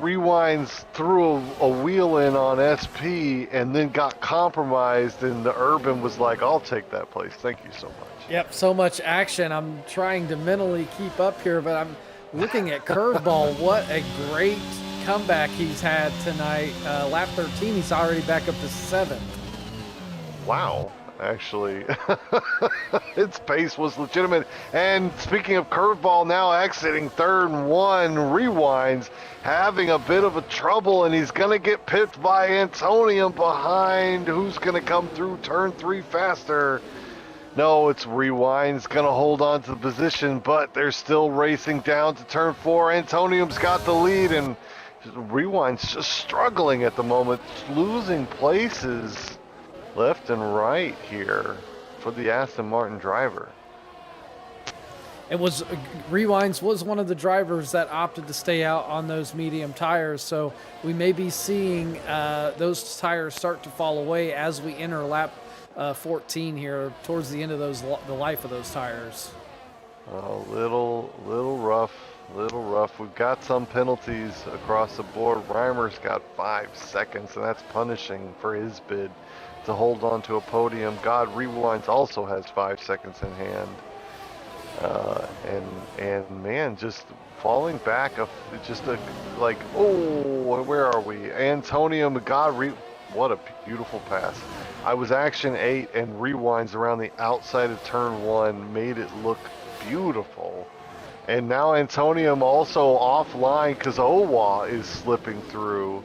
Rewinds threw a wheel in on SP and then got compromised, and the Urban was like, I'll take that place. Thank you so much. Yep, so much action. I'm trying to mentally keep up here, but I'm looking at Curveball. What a great comeback he's had tonight. Lap 13, he's already back up to 7th. Wow. Actually, its pace was legitimate. And speaking of Curveball, now exiting third and 1, Rewinds having a bit of a trouble, and he's going to get pipped by Antonium behind. Who's going to come through turn 3 faster? No, it's Rewinds going to hold on to the position, but they're still racing down to turn 4. Antonium's got the lead, and Rewinds just struggling at the moment, losing places left and right here for the Aston Martin driver. It was Rewinds was one of the drivers that opted to stay out on those medium tires, so we may be seeing those tires start to fall away as we enter lap 14 here towards the end of the life of those tires. Little rough, little rough. We've got some penalties across the board. Reimer's got 5 seconds, and that's punishing for his bid to hold on to a podium. God Rewinds also has 5 seconds in hand. And man, just falling back, like, oh, where are we? Antonio, what a beautiful pass. I was action 8 and Rewinds around the outside of turn 1 made it look beautiful. And now Antonium also offline because Owa is slipping through.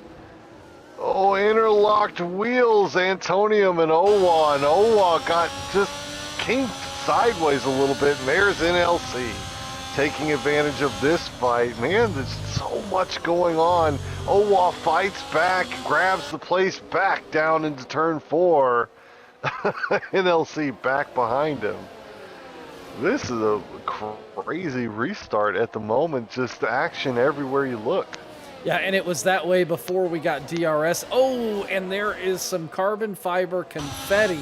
Oh, interlocked wheels, Antonium and Owa got just kinked sideways a little bit, and there's NLC taking advantage of this fight. Man, there's so much going on. Owa fights back, grabs the place back down into turn 4. NLC back behind him. This is a crazy restart at the moment, just action everywhere you look. Yeah, and it was that way before we got DRS. Oh, and there is some carbon fiber confetti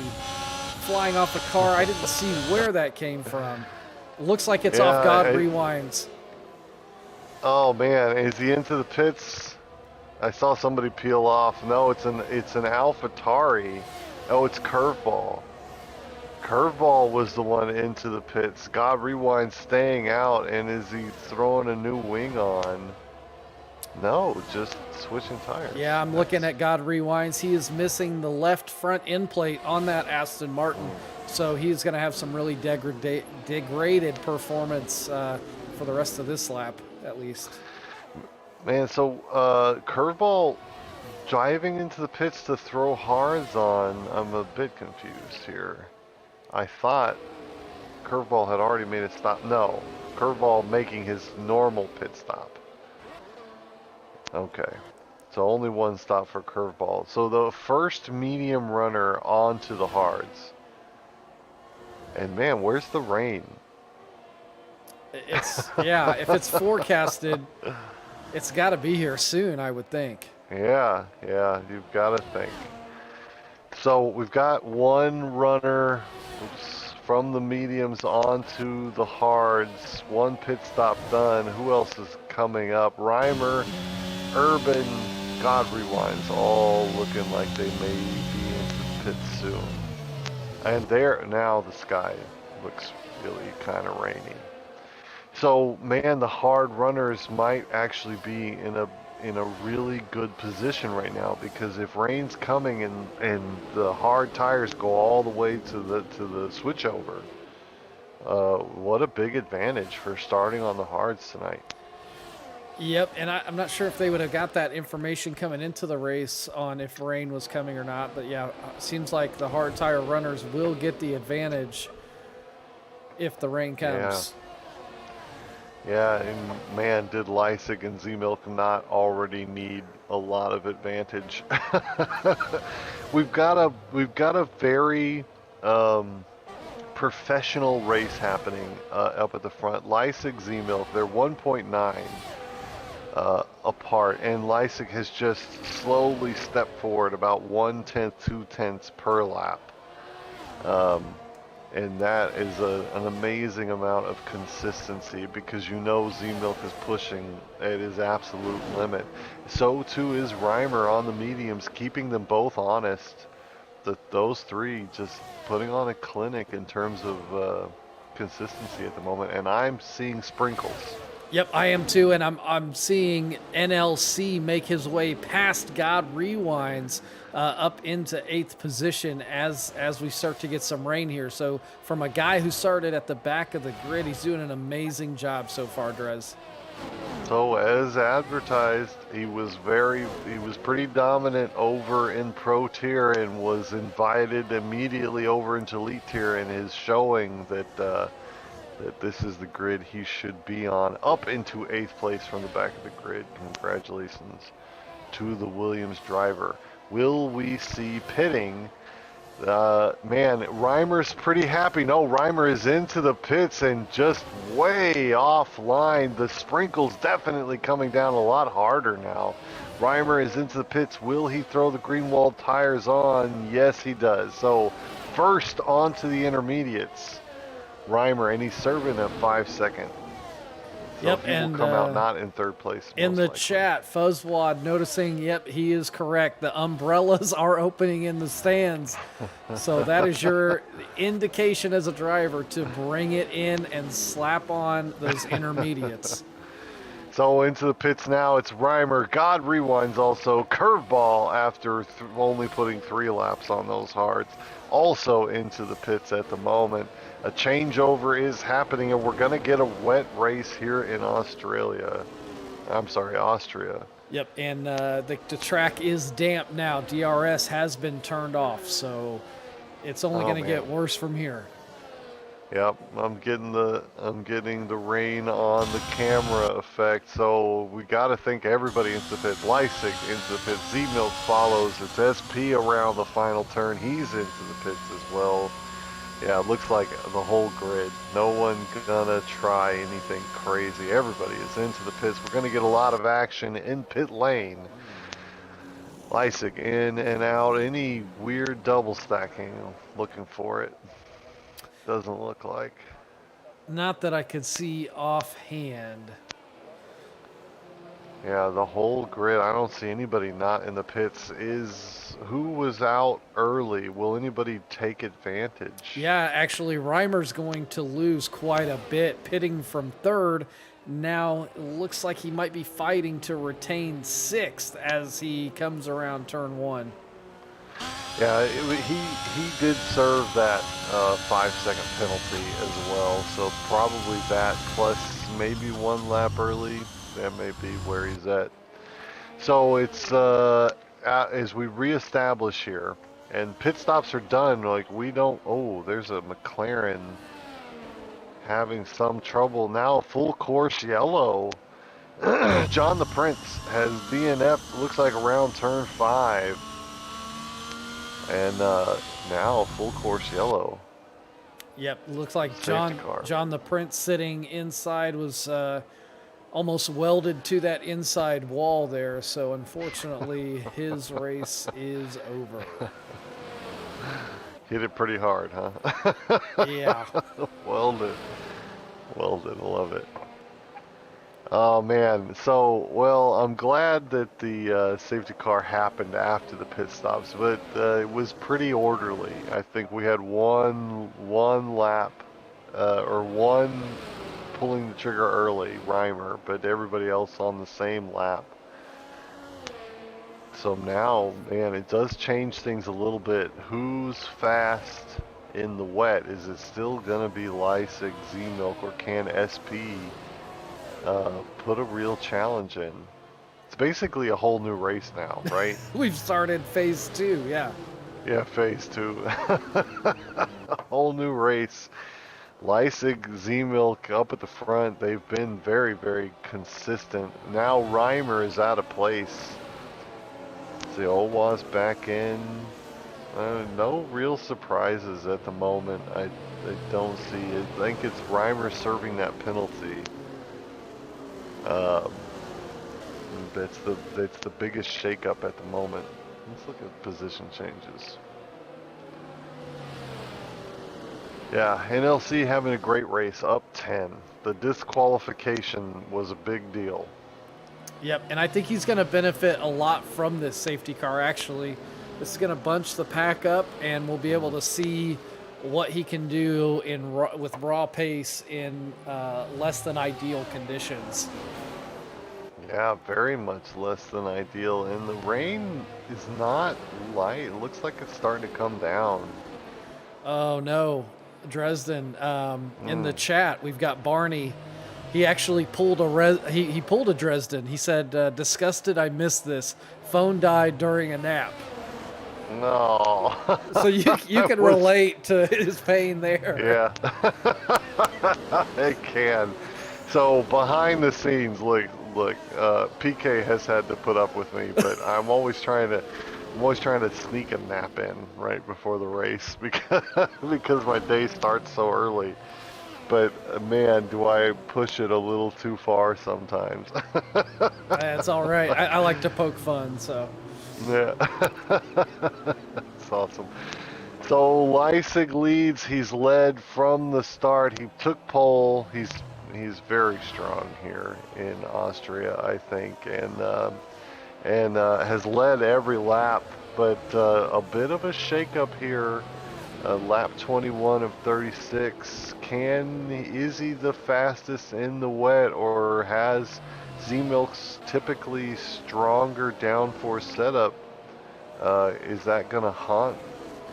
flying off the car. I didn't see where that came from. Looks like it's off God Rewinds. Oh man, is he into the pits? I saw somebody peel off. No, it's an AlphaTauri. Oh, it's Curveball. Curveball was the one into the pits. God Rewinds staying out, and is he throwing a new wing on? No, just switching tires. Yeah, I'm looking at God Rewinds. He is missing the left front end plate on that Aston Martin. So he's going to have some really degraded performance for the rest of this lap, at least. Man, so Curveball driving into the pits to throw hards on. I'm a bit confused here. I thought Curveball had already made a stop. No, Curveball making his normal pit stop. Okay, so only one stop for Curveball. So the first medium runner onto the hards. And man, where's the rain? Yeah, if it's forecasted, it's got to be here soon, I would think. Yeah, you've got to think. So we've got one runner from the mediums onto the hards. One pit stop done. Who else is coming up? Reimer, Urban, God Rewinds, all looking like they may be into the pit soon. And there, now the sky looks really kind of rainy. So, man, the hard runners might actually be in a really good position right now, because if rain's coming and the hard tires go all the way to the switchover, what a big advantage for starting on the hards tonight. Yep, and I'm not sure if they would have got that information coming into the race on if rain was coming or not, but yeah, it seems like the hard tire runners will get the advantage if the rain comes. Yeah, and man, did Leisig and Z-Milk not already need a lot of advantage? We've got a very professional race happening up at the front. Leisig, Z-Milk, they're 1.9 apart, and Leisig has just slowly stepped forward about 1/10, 2/10 per lap. And that is an amazing amount of consistency, because you know Z-Milk is pushing at his absolute limit. So too is Reimer on the mediums, keeping them both honest. Those three just putting on a clinic in terms of consistency at the moment, and I'm seeing sprinkles. Yep, I am too, and I'm seeing NLC make his way past God Rewinds up into 8th position as we start to get some rain here. So from a guy who started at the back of the grid, he's doing an amazing job so far, Drez. So as advertised, he was pretty dominant over in Pro Tier and was invited immediately over into Elite Tier, and is showing that this is the grid he should be on, up into 8th place from the back of the grid. Congratulations to the Williams driver. Will we see pitting Man, Reimer's pretty happy. No, Reimer is into the pits and just way offline. The sprinkle's definitely coming down a lot harder now. Reimer is into the pits. Will he throw the Greenwald tires on? Yes, he does. So first onto the intermediates, Reimer, and he's serving a 5-second. So Yep, he will and come out not in third place. in most the likely. chat, Fuzzwad noticing, yep, he is correct. The umbrellas are opening in the stands. So that is your indication as a driver to bring it in and slap on those intermediates. So into the pits now, it's Reimer. God rewinds also. Curveball after only putting 3 laps on those hards. Also into the pits at the moment. A changeover is happening, and we're going to get a wet race here in Australia. I'm sorry, Austria. Yep, and the track is damp now. DRS has been turned off, so it's only going to get worse from here. Yep, I'm getting the rain on the camera effect. So we got to think everybody into the pit. Leisig into the pit. Z-Milk follows. It's SP around the final turn. He's into the pits as well. Yeah, it looks like the whole grid. No one gonna try anything crazy. Everybody is into the pits. We're gonna get a lot of action in pit lane. Leisig in and out. Any weird double stacking? Looking for it. Doesn't look like. Not that I could see offhand. Yeah, the whole grid. I don't see anybody not in the pits. Who was out early? Will anybody take advantage? Yeah, actually, Reimer's going to lose quite a bit, pitting from third. Now it looks like he might be fighting to retain 6th as he comes around turn 1. Yeah, he did serve that 5-second penalty as well. So probably that plus maybe 1 lap early. That may be where he's at. So it's as we reestablish here, and pit stops are done. Like we don't. Oh, there's a McLaren having some trouble now. Full course yellow. John the Prince has DNF. Looks like around turn 5, and now full course yellow. Yep, looks like John the Prince sitting inside was almost welded to that inside wall there. So unfortunately, his race is over. Hit it pretty hard, huh? Yeah. Welded. Welded. Love it. Oh man. So, well, I'm glad that the safety car happened after the pit stops, but it was pretty orderly. I think we had one lap or one pulling the trigger early, Reimer, but everybody else on the same lap. So now, man, it does change things a little bit. Who's fast in the wet? Is it still gonna be Leisig, Z-Milk, or can SP put a real challenge in? It's basically a whole new race now, right? We've started phase 2, yeah. Yeah, phase 2. A whole new race. Leisig, Z-Milk up at the front. They've been very, very consistent. Now Reimer is out of place. The Owa's back in. No real surprises at the moment. I don't see it. I think it's Reimer serving that penalty. That's the biggest shakeup at the moment. Let's look at position changes. Yeah, NLC having a great race, up 10. The disqualification was a big deal. Yep, and I think he's going to benefit a lot from this safety car, actually. This is going to bunch the pack up, and we'll be able to see what he can do with raw pace in less than ideal conditions. Yeah, very much less than ideal, and the rain is not light. It looks like it's starting to come down. Oh, no. Dresden, in the chat, we've got Barney. He actually pulled he pulled a Dresden. He said, disgusted I missed this. Phone died during a nap. No. So you can relate to his pain there. Yeah. It can. So behind the scenes, look, PK has had to put up with me, but I'm always trying to I'm always trying to sneak a nap in right before the race because my day starts so early. But man, do I push it a little too far sometimes. That's all right. I like to poke fun, so. Yeah. That's awesome. So Leipzig leads. He's led from the start. He took pole. He's very strong here in Austria, I think, and has led every lap. But a bit of a shakeup here. Lap 21 of 36. Is he the fastest in the wet, or has Z-Milk's typically stronger downforce setup? Is that going to haunt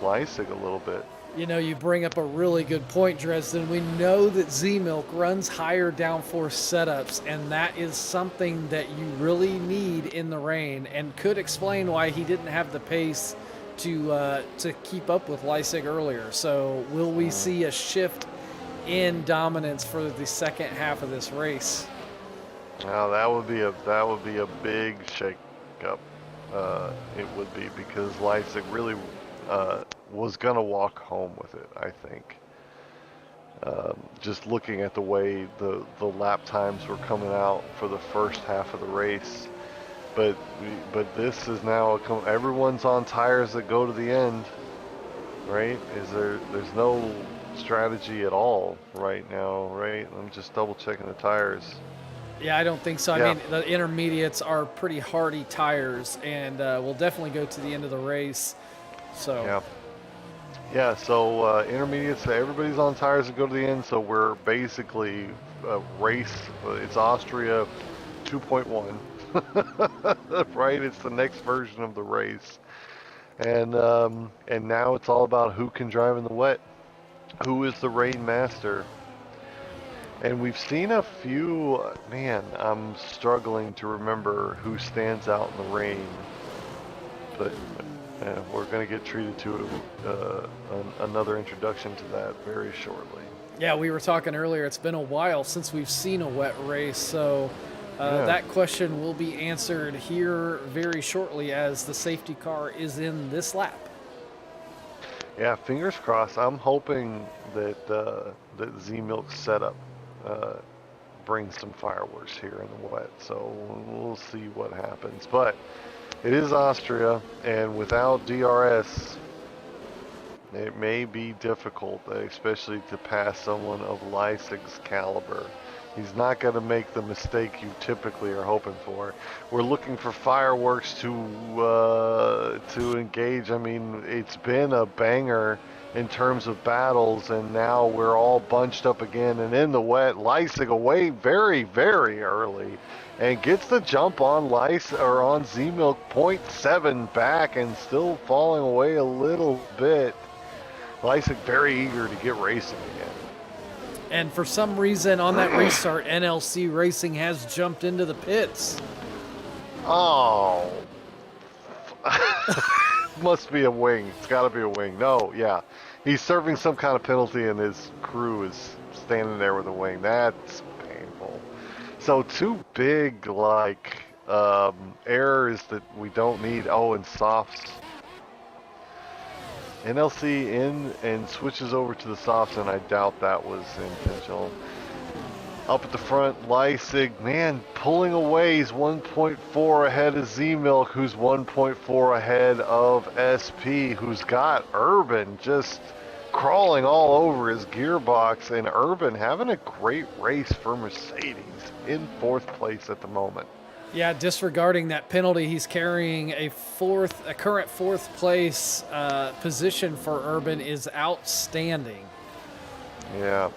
Leipzig a little bit? You know, you bring up a really good point, Dresden. We know that Z Milk runs higher downforce setups, and that is something that you really need in the rain, and could explain why he didn't have the pace to keep up with Leipzig earlier. So, will we see a shift in dominance for the second half of this race? Now that would be a big shake-up. It would be, because Leipzig really was gonna walk home with it, I think. Just looking at the way the lap times were coming out for the first half of the race, but this is now everyone's on tires that go to the end, right? There's no strategy at all right now, right? I'm just double checking the tires. Yeah, I don't think so. I Yeah. mean, the intermediates are pretty hardy tires, and will definitely go to the end of the race. So, Yeah. Yeah, so intermediates, everybody's on tires that go to the end, so we're basically race, it's Austria 2.1, right? It's the next version of the race. And now it's all about who can drive in the wet, who is the rain master. And we've seen a few, man, I'm struggling to remember who stands out in the rain, but we're going to get treated to another introduction to that very shortly. yeah, we were talking earlier. It's been a while since we've seen a wet race, so Yeah. that question will be answered here very shortly as the safety car is in this lap. Yeah, fingers crossed. I'm hoping that that Z Milk setup uh, brings some fireworks here in the wet. So we'll see what happens. But it is Austria, and without DRS, it may be difficult, especially to pass someone of Leipzig's caliber. He's not going to make the mistake you typically are hoping for. We're looking for fireworks to engage. I mean, it's been a banger in terms of battles, and now we're all bunched up again and in the wet. Leipzig away very, very early, and gets the jump on on Z-Milk 0.7 back, and still falling away a little bit. Leipzig very eager to get racing again. And for some reason on that restart, NLC Racing has jumped into the pits. Oh. Must be a wing. It's got to be a wing. No, yeah. He's serving some kind of penalty, and his crew is standing there with a wing. That's painful. So two big, errors that we don't need. Oh, and softs. NLC in and switches over to the softs, and I doubt that was intentional. Up at the front, Leipzig, man, pulling away. He's 1.4 ahead of Z-Milk, who's 1.4 ahead of SP, who's got Urban just crawling all over his gearbox, and Urban having a great race for Mercedes in fourth place at the moment. Yeah, disregarding that penalty, he's carrying a current fourth place position for Urban is outstanding. Yeah.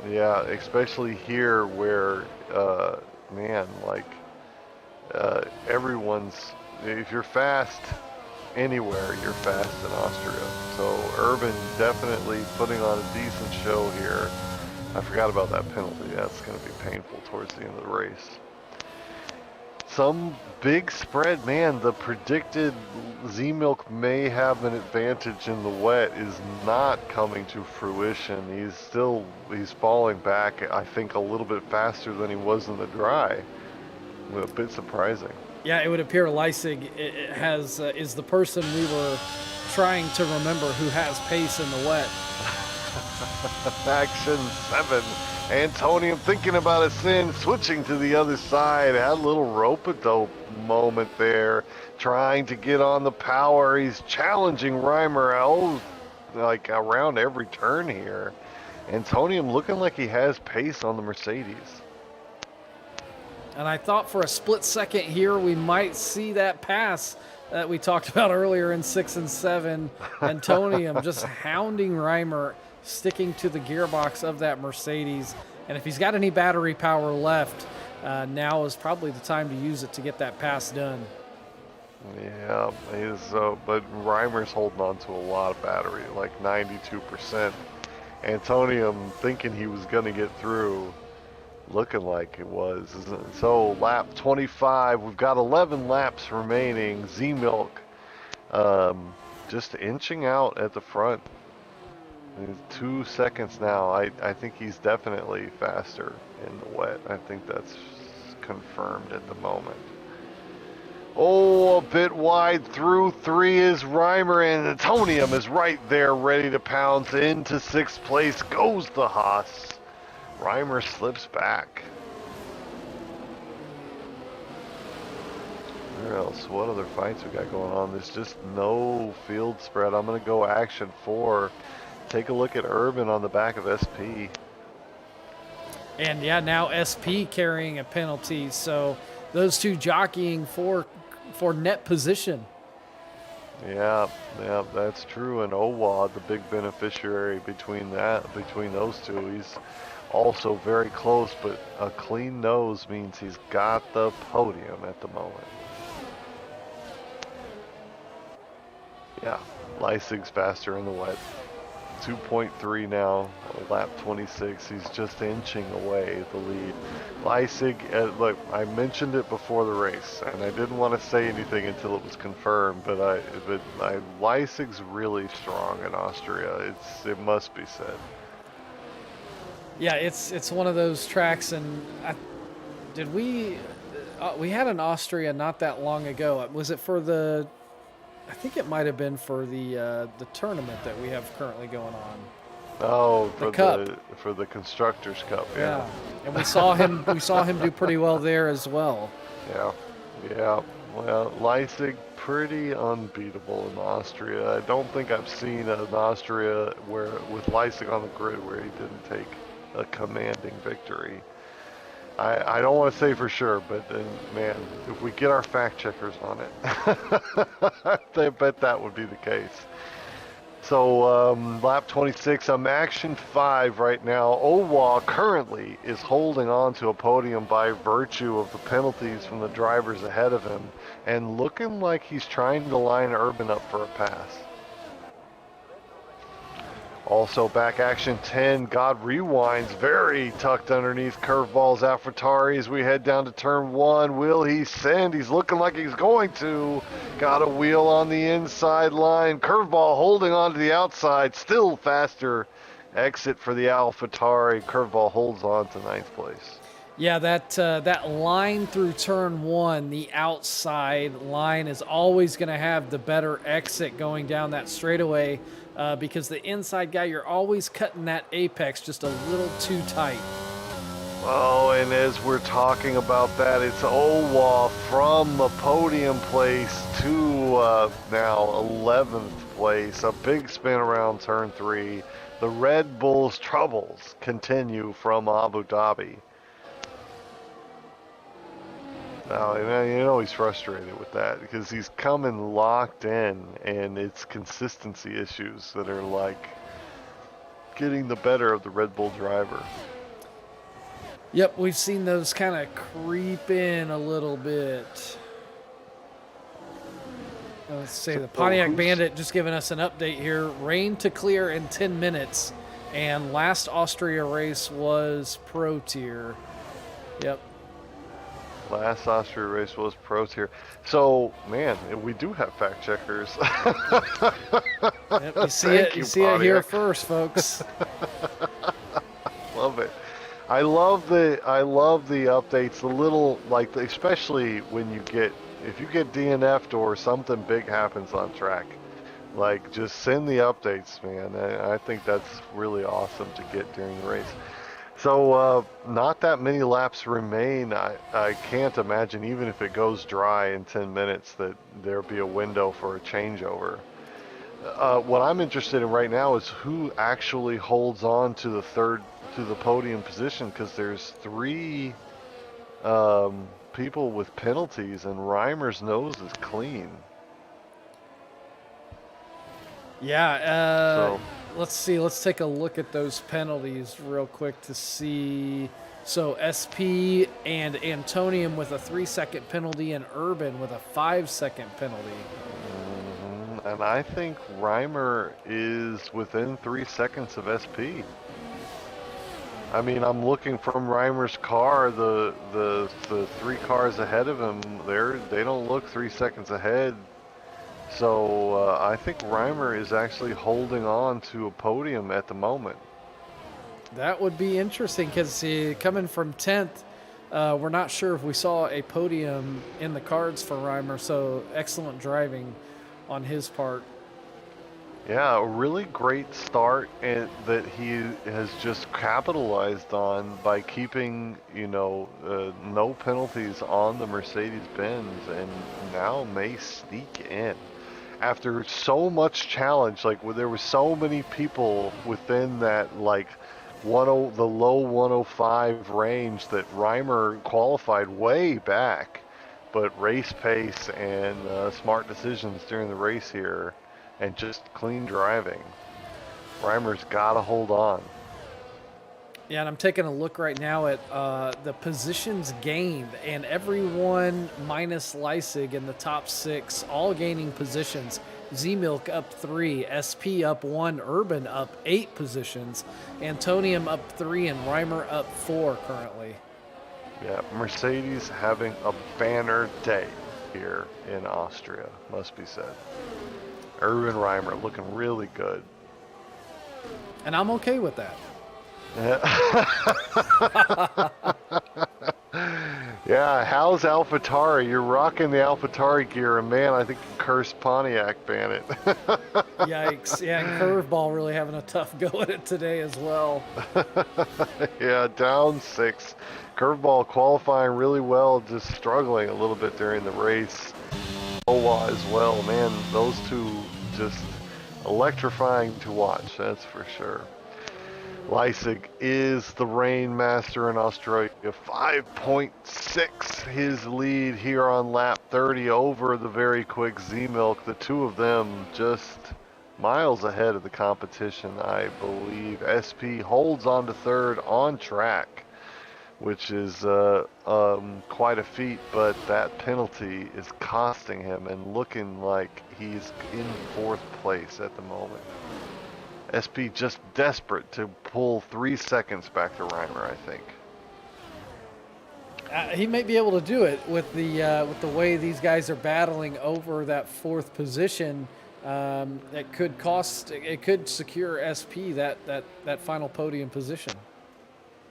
Yeah, especially here where, man, everyone's, if you're fast anywhere, you're fast in Austria. So Urban definitely putting on a decent show here. I forgot about that penalty. That's going to be painful towards the end of the race. Some big spread, man. The predicted Z-Milk may have an advantage in the wet is not coming to fruition. He's falling back, I think, a little bit faster than he was in the dry. A bit surprising. Yeah, it would appear Leipzig is the person we were trying to remember who has pace in the wet. Action 7. Antonium thinking about a sin, switching to the other side. Had a little rope-a-dope moment there, trying to get on the power. He's challenging Reimer like around every turn here. Antonium looking like he has pace on the Mercedes. And I thought for a split second here we might see that pass that we talked about earlier in 6 and 7. Antonium just hounding Reimer, sticking to the gearbox of that Mercedes. And if he's got any battery power left, now is probably the time to use it to get that pass done. Yeah, but Reimer's holding on to a lot of battery, like 92%. Antonium thinking he was going to get through, looking like it was. So lap 25, we've got 11 laps remaining. Z-Milk just inching out at the front. 2 seconds now. I think he's definitely faster in the wet. I think that's confirmed at the moment. Oh, a bit wide through 3 is Reimer, and Antonium is right there ready to pounce into 6th place. Goes the Haas. Reimer slips back. Where else? What other fights we got going on? There's just no field spread. I'm going to go action 4. Take a look at Urban on the back of SP. And yeah, now SP carrying a penalty. So those two jockeying for net position. Yeah, that's true. And Owad, the big beneficiary between those two. He's also very close, but a clean nose means he's got the podium at the moment. Yeah, Leisig's faster in the wet. 2.3 now, lap 26. He's just inching away the lead. Leisig, look, I mentioned it before the race, and I didn't want to say anything until it was confirmed, but Leisig's really strong in Austria. It must be said. Yeah, it's one of those tracks, and we had an Austria not that long ago. Was it for the? I think it might have been for the tournament that we have currently going on. Oh, for the Constructors' Cup, yeah. And we saw him do pretty well there as well. Yeah. Well, Leipzig pretty unbeatable in Austria. I don't think I've seen an Austria with Leipzig on the grid where he didn't take a commanding victory. I don't want to say for sure, but man, if we get our fact checkers on it, I bet that would be the case. So lap 26, I'm action 5 right now. Owa currently is holding on to a podium by virtue of the penalties from the drivers ahead of him, and looking like he's trying to line Urban up for a pass. Also back action 10, God rewinds, very tucked underneath curveballs AlphaTauri as we head down to turn 1. Will he send? He's looking like he's going to. Got a wheel on the inside line. Curveball holding on to the outside, still faster. Exit for the AlphaTauri. Curveball holds on to 9th place. Yeah, that line through turn 1, the outside line is always going to have the better exit going down that straightaway because the inside guy, you're always cutting that apex just a little too tight. Oh, and as we're talking about that, it's Owa from the podium place to now 11th place. A big spin around turn 3. The Red Bull's troubles continue from Abu Dhabi. Now, you know he's frustrated with that because he's coming locked in, and it's consistency issues that are like getting the better of the Red Bull driver. Yep, we've seen those kind of creep in a little bit. Let's say the Pontiac Bandit just giving us an update here. Rain to clear in 10 minutes, and last Austria race was Pro Tier. Yep. Last Austria race was Pro Tier. So, man, we do have fact checkers. Yep, you see it here first, folks. Love it. I love the updates, the little, like, especially when you get if you get DNF'd or something big happens on track, like just send the updates, man. I think that's really awesome to get during the race. So not that many laps remain. I can't imagine, even if it goes dry in 10 minutes, that there'll be a window for a changeover. What I'm interested in right now is who actually holds on to the podium position, because there's three people with penalties, and Reimer's nose is clean. Yeah, So let's see. Let's take a look at those penalties real quick to see. So SP and Antonium with a 3-second penalty, and Urban with a 5-second penalty. and I think Reimer is within 3 seconds of SP. I mean, I'm looking from Reimer's car. The three cars ahead of him, they don't look 3 seconds ahead. So I think Reimer is actually holding on to a podium at the moment. That would be interesting because coming from 10th, we're not sure if we saw a podium in the cards for Reimer. So excellent driving on his part. Yeah, a really great start that he has just capitalized on by keeping, no penalties on the Mercedes-Benz, and now may sneak in. After so much challenge, like there were so many people within that, like, the low 105 range, that Reimer qualified way back, but race pace and smart decisions during the race here, and just clean driving, Reimer's got to hold on. Yeah, and I'm taking a look right now at the positions gained, and everyone minus Leisig in the top 6, all gaining positions. Z-Milk up 3, SP up 1, Urban up 8 positions, Antonium up 3, and Reimer up 4 currently. Yeah, Mercedes having a banner day here in Austria, must be said. Urban Reimer looking really good. And I'm okay with that. Yeah, how's AlphaTauri? You're rocking the AlphaTauri gear, and man, I think you cursed Pontiac Bandit. Yikes. Yeah, and Curveball really having a tough go at it today as well. Yeah, down 6. Curveball qualifying really well, just struggling a little bit during the race. Owa as well. Man, those two just electrifying to watch, that's for sure. Leisig is the rain master in Australia. 5.6 his lead here on lap 30 over the very quick Z-Milk. The two of them just miles ahead of the competition, I believe. SP holds on to third on track, which is quite a feat, but that penalty is costing him and looking like he's in 4th place at the moment. SP just desperate to pull 3 seconds back to Reimer, I think. He may be able to do it with the way these guys are battling over that 4th position. It could secure SP that final podium position.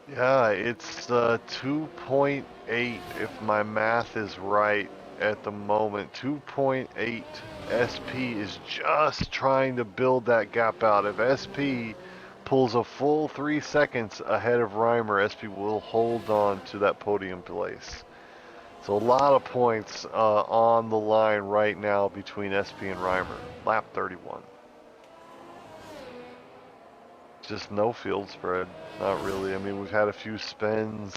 Yeah, it's 2.8 if my math is right at the moment. 2.8. SP is just trying to build that gap out. If SP pulls a full 3 seconds ahead of Reimer, SP will hold on to that podium place. So a lot of points on the line right now between SP and Reimer. Lap 31. Just no field spread, not really. I mean, we've had a few spins,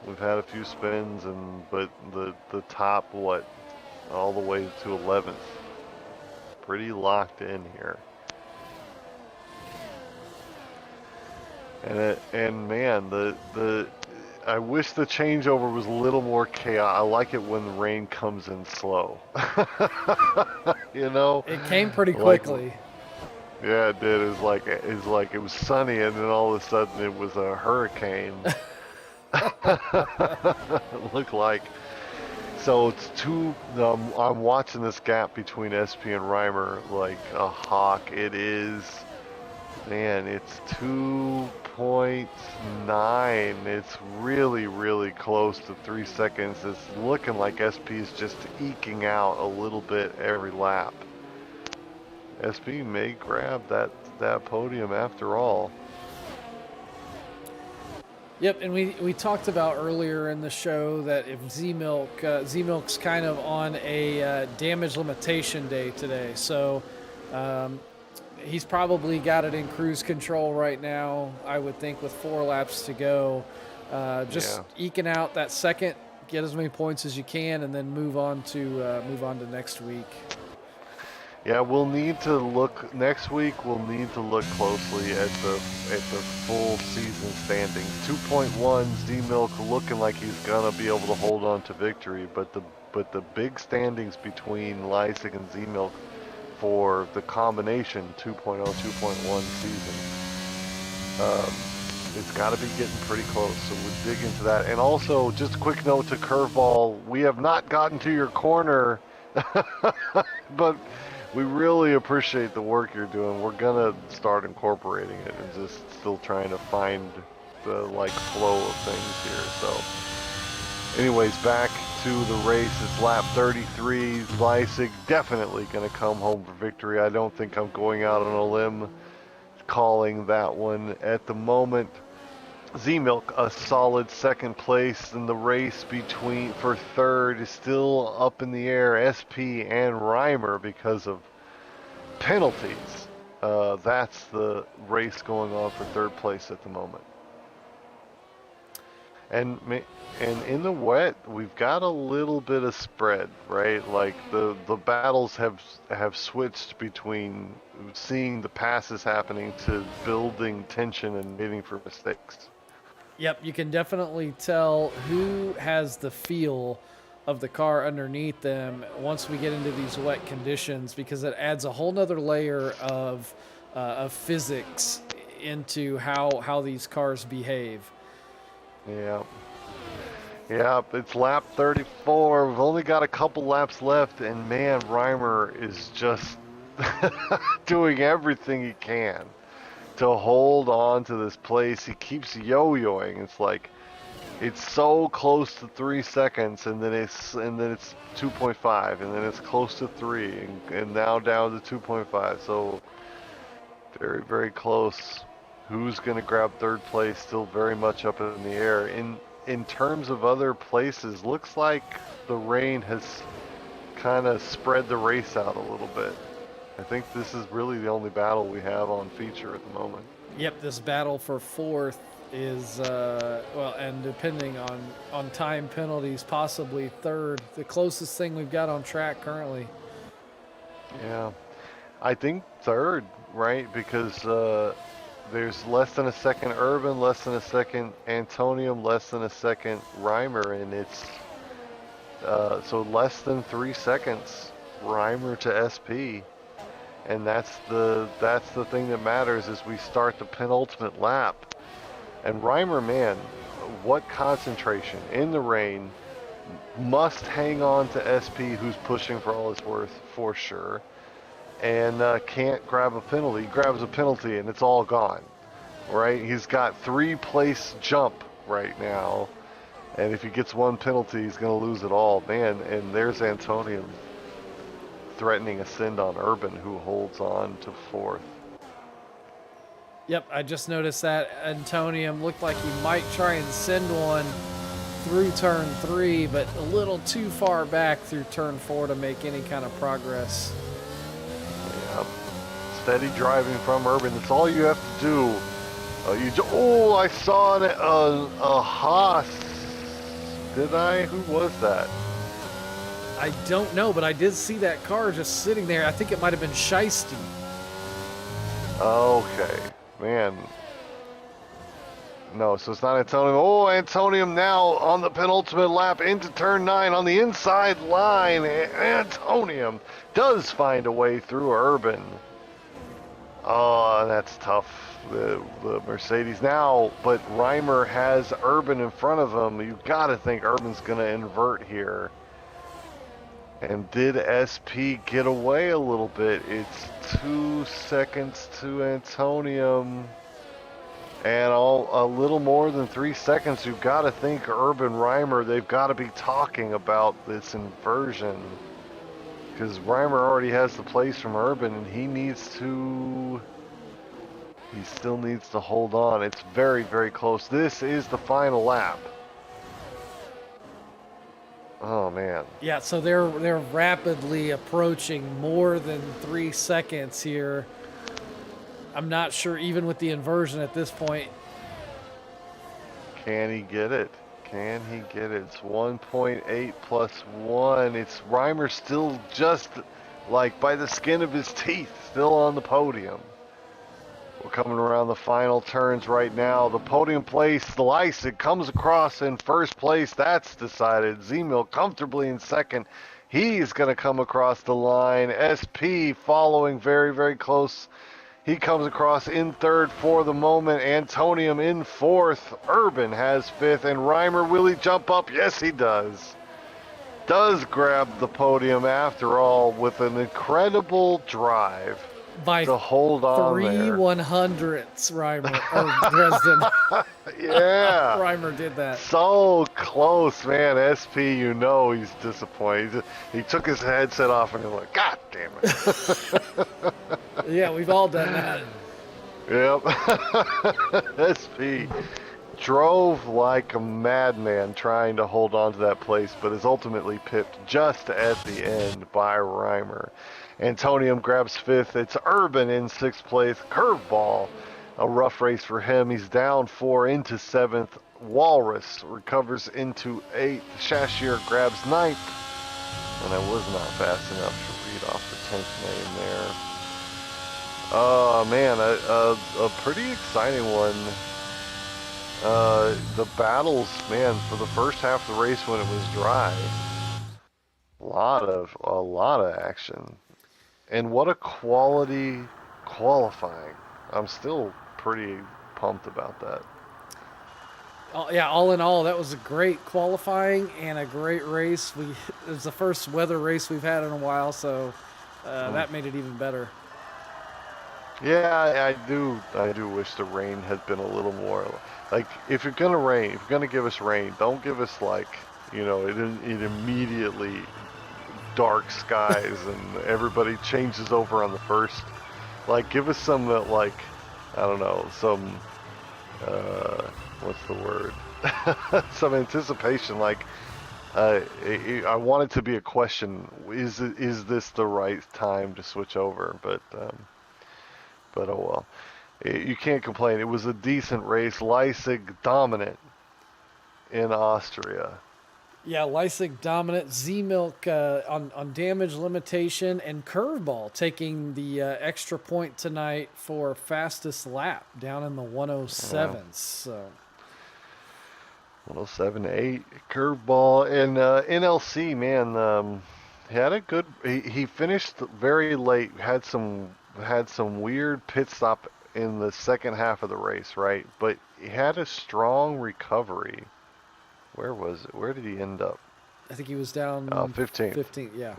but the top, all the way to 11th, pretty locked in here. And man, I wish the changeover was a little more chaotic. I like it when the rain comes in slow. It came pretty quickly. Yeah, it did. It was like it was sunny, and then all of a sudden it was a hurricane. It looked like. So it's I'm watching this gap between SP and Reimer like a hawk. It is Man, it's 2.9. It's really, really close to 3 seconds. It's looking like SP is just eking out a little bit every lap. SP may grab that podium after all. Yep, and we talked about earlier in the show that if Z-Milk's kind of on a damage limitation day today, so he's probably got it in cruise control right now. I would think with 4 laps to go, just eking out that second, get as many points as you can, and then move on to next week. Yeah, we'll need to look next week. We'll need to look closely at the full season standings. 2.1 Z-Milk looking like he's gonna be able to hold on to victory, but the big standings between Leisig and Z-Milk for the combination 2.0 2.1 season, it's got to be getting pretty close. So we'll dig into that. And also, just a quick note to Curveball: we have not gotten to your corner, but we really appreciate the work you're doing. We're gonna start incorporating it and just still trying to find the flow of things here. So anyways, back to the race. It's lap 33. Leisig definitely gonna come home for victory. I don't think I'm going out on a limb calling that one at the moment. Z-Milk a solid second place, and the race for third is still up in the air. SP and Reimer because of penalties. That's the race going on for third place at the moment. And in the wet, we've got a little bit of spread, right? Like the battles have switched between seeing the passes happening to building tension and waiting for mistakes. Yep, you can definitely tell who has the feel of the car underneath them once we get into these wet conditions, because it adds a whole nother layer of physics into how these cars behave. Yeah. Yeah, it's lap 34. We've only got a couple laps left, and man, Reimer is just doing everything he can to hold on to this place. He keeps yo-yoing. It's like it's so close to 3 seconds, and then it's 2.5, and then it's close to 3, and now down to 2.5. So very, very close. Who's going to grab third place? Still very much up in the air. In terms of other places, looks like the rain has kind of spread the race out a little bit. I think this is really the only battle we have on feature at the moment. Yep, this battle for fourth is well, and depending on time penalties, possibly third. The closest thing we've got on track currently. Yeah, I think third, right? Because there's less than a second Urban, less than a second Antonium, less than a second Reimer, and it's so less than 3 seconds Reimer to SP. And that's the thing that matters as we start the penultimate lap. And Reimer, man, what concentration in the rain. Must hang on to SP, who's pushing for all his worth for sure, and can't grab a penalty. He grabs a penalty and it's all gone, right? He's got 3-place jump right now, and if he gets one penalty, he's going to lose it all, man. And there's Antonium threatening a send on Urban, who holds on to fourth. Yep, I just noticed that Antonium looked like he might try and send one through turn 3, but a little too far back through turn 4 to make any kind of progress. Yep. Steady driving from Urban. That's all you have to do. I saw a Haas. Did I? Who was that? I don't know, but I did see that car just sitting there. I think it might have been Shiesty. Okay, man. No, so it's not Antonium. Oh, Antonium now on the penultimate lap into turn 9 on the inside line. Antonium does find a way through Urban. Oh, that's tough. The Mercedes now, but Reimer has Urban in front of him. You got to think Urban's going to invert here. And did SP get away a little bit? It's 2 seconds to Antonium. And a little more than 3 seconds. You've got to think Urban Reimer, they've got to be talking about this inversion. Because Reimer already has the place from Urban, and he still needs to hold on. It's very, very close. This is the final lap. Oh, man. Yeah, so they're rapidly approaching more than 3 seconds here. I'm not sure, even with the inversion at this point. Can he get it? Can he get it? It's 1.8 plus 1. It's Reimer still just like by the skin of his teeth, still on the podium. We're coming around the final turns right now. The podium place, the Leipzig comes across in first place. That's decided. Zemil comfortably in second. He's going to come across the line. SP following very, very close. He comes across in third for the moment. Antonium in fourth. Urban has fifth. And Reimer, will he jump up? Yes, he does. Does grab the podium after all with an incredible drive By to hold on 3/100ths, Reimer or Dresden. Yeah. Reimer did that. So close, man. SP, you know he's disappointed. He took his headset off and he was like, God damn it. Yeah, we've all done that. Yep. SP drove like a madman trying to hold on to that place, but is ultimately pipped just at the end by Reimer. Antonium grabs fifth. It's Urban in sixth place. Curveball. A rough race for him. He's down 4 into seventh. Walrus recovers into eighth. Shashier grabs ninth. And I was not fast enough to read off the 10th name there. Oh, man, a pretty exciting one. The battles, man, for the first half of the race when it was dry. A lot of action. And what a quality qualifying. I'm still pretty pumped about that. Yeah, all in all, that was a great qualifying and a great race. It was the first weather race we've had in a while, so that made it even better. Yeah, I do wish the rain had been a little more. Like, if you're gonna rain, if you're gonna give us rain, don't give us like, it immediately dark skies and everybody changes over on the first. Like, give us some that, like, I don't know, some what's the word? Some anticipation. Like, I want it to be a question: is this the right time to switch over? But oh well. You can't complain. It was a decent race. Leipzig dominant in Austria. Yeah, Leipzig dominant. Z-Milk on damage limitation and Curveball taking the extra point tonight for fastest lap down in the 107s. Yeah. So 107.8 curveball and NLC, man. He had a good. He finished very late. Had some weird pit stop in the second half of the race, right? But he had a strong recovery. Where was it? Where did he end up? I think he was down 15th. 15th, yeah.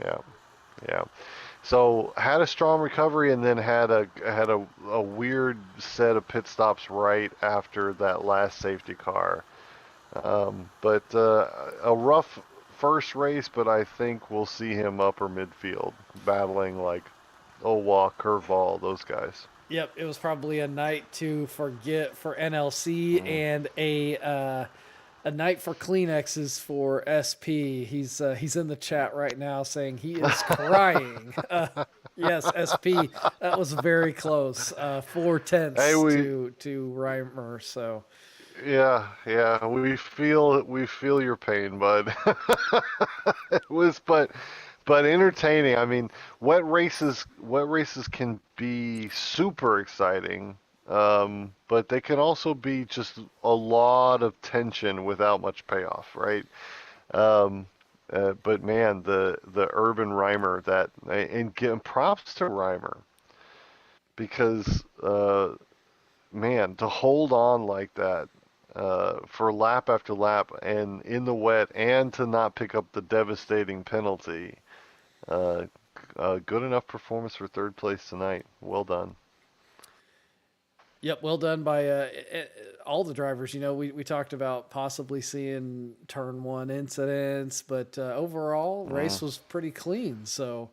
Yeah. So had a strong recovery and then had a weird set of pit stops right after that last safety car. But a rough first race, but I think we'll see him upper midfield battling like Owa, Curveball, those guys. Yep, it was probably a night to forget for NLC and a night for Kleenexes for SP. He's in the chat right now saying he is crying. Yes, SP. That was very close. 4/10 to Reimer. So Yeah, we feel your pain, bud. It was, but entertaining. I mean, wet races can be super exciting, but they can also be just a lot of tension without much payoff, right? Um, but man, the urban Reimer that and give props to Reimer because man, to hold on like that for lap after lap and in the wet and to not pick up the devastating penalty Uh, good enough performance for third place tonight. Well done. Yep, well done by all the drivers. You know, we talked about possibly seeing turn one incidents, but overall, Mm. race was pretty clean. So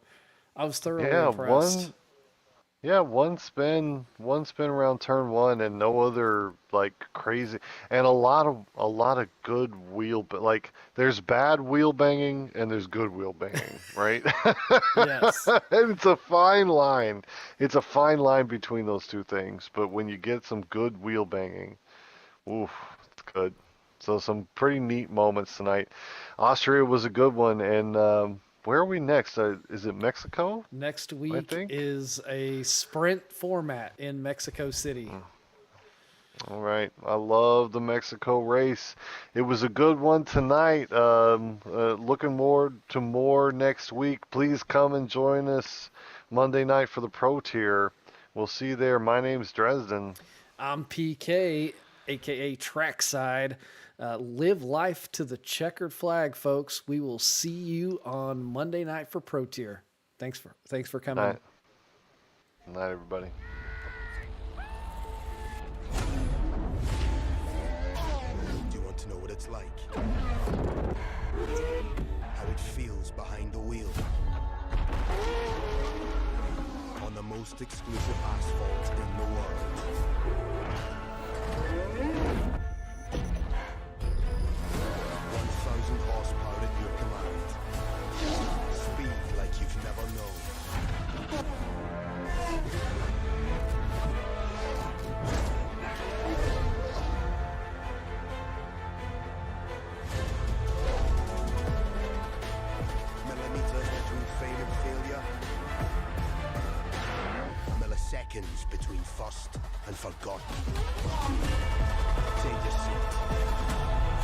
I was thoroughly Yeah, impressed. one spin around turn one, and no other like crazy, and a lot of good wheel, but like there's bad wheel banging and there's good wheel banging, right? Yes. And it's a fine line. It's a fine line between those two things, but when you get some good wheel banging, oof, it's good. So some pretty neat moments tonight. Austria was a good one, and where are we next? Is it Mexico? Next I week think. is a sprint format in Mexico City. Mm. All right. I love the Mexico race. It was a good one tonight. Looking more to more next week. Please come and join us Monday night for the Pro Tier. We'll see you there. My name's Dresden. I'm PK, aka Trackside. Live life to the checkered flag, folks. We will see you on Monday night for Pro Tier. Thanks for coming. Night, night, everybody. Do you want to know what it's like? How it feels behind the wheel. On the most exclusive asphalt in the world. 1,000 horsepower at your command. Speed like you've never known. Millimeters between fame and failure. Milliseconds between first and forgotten. Take your seat.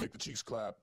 Make the cheeks clap.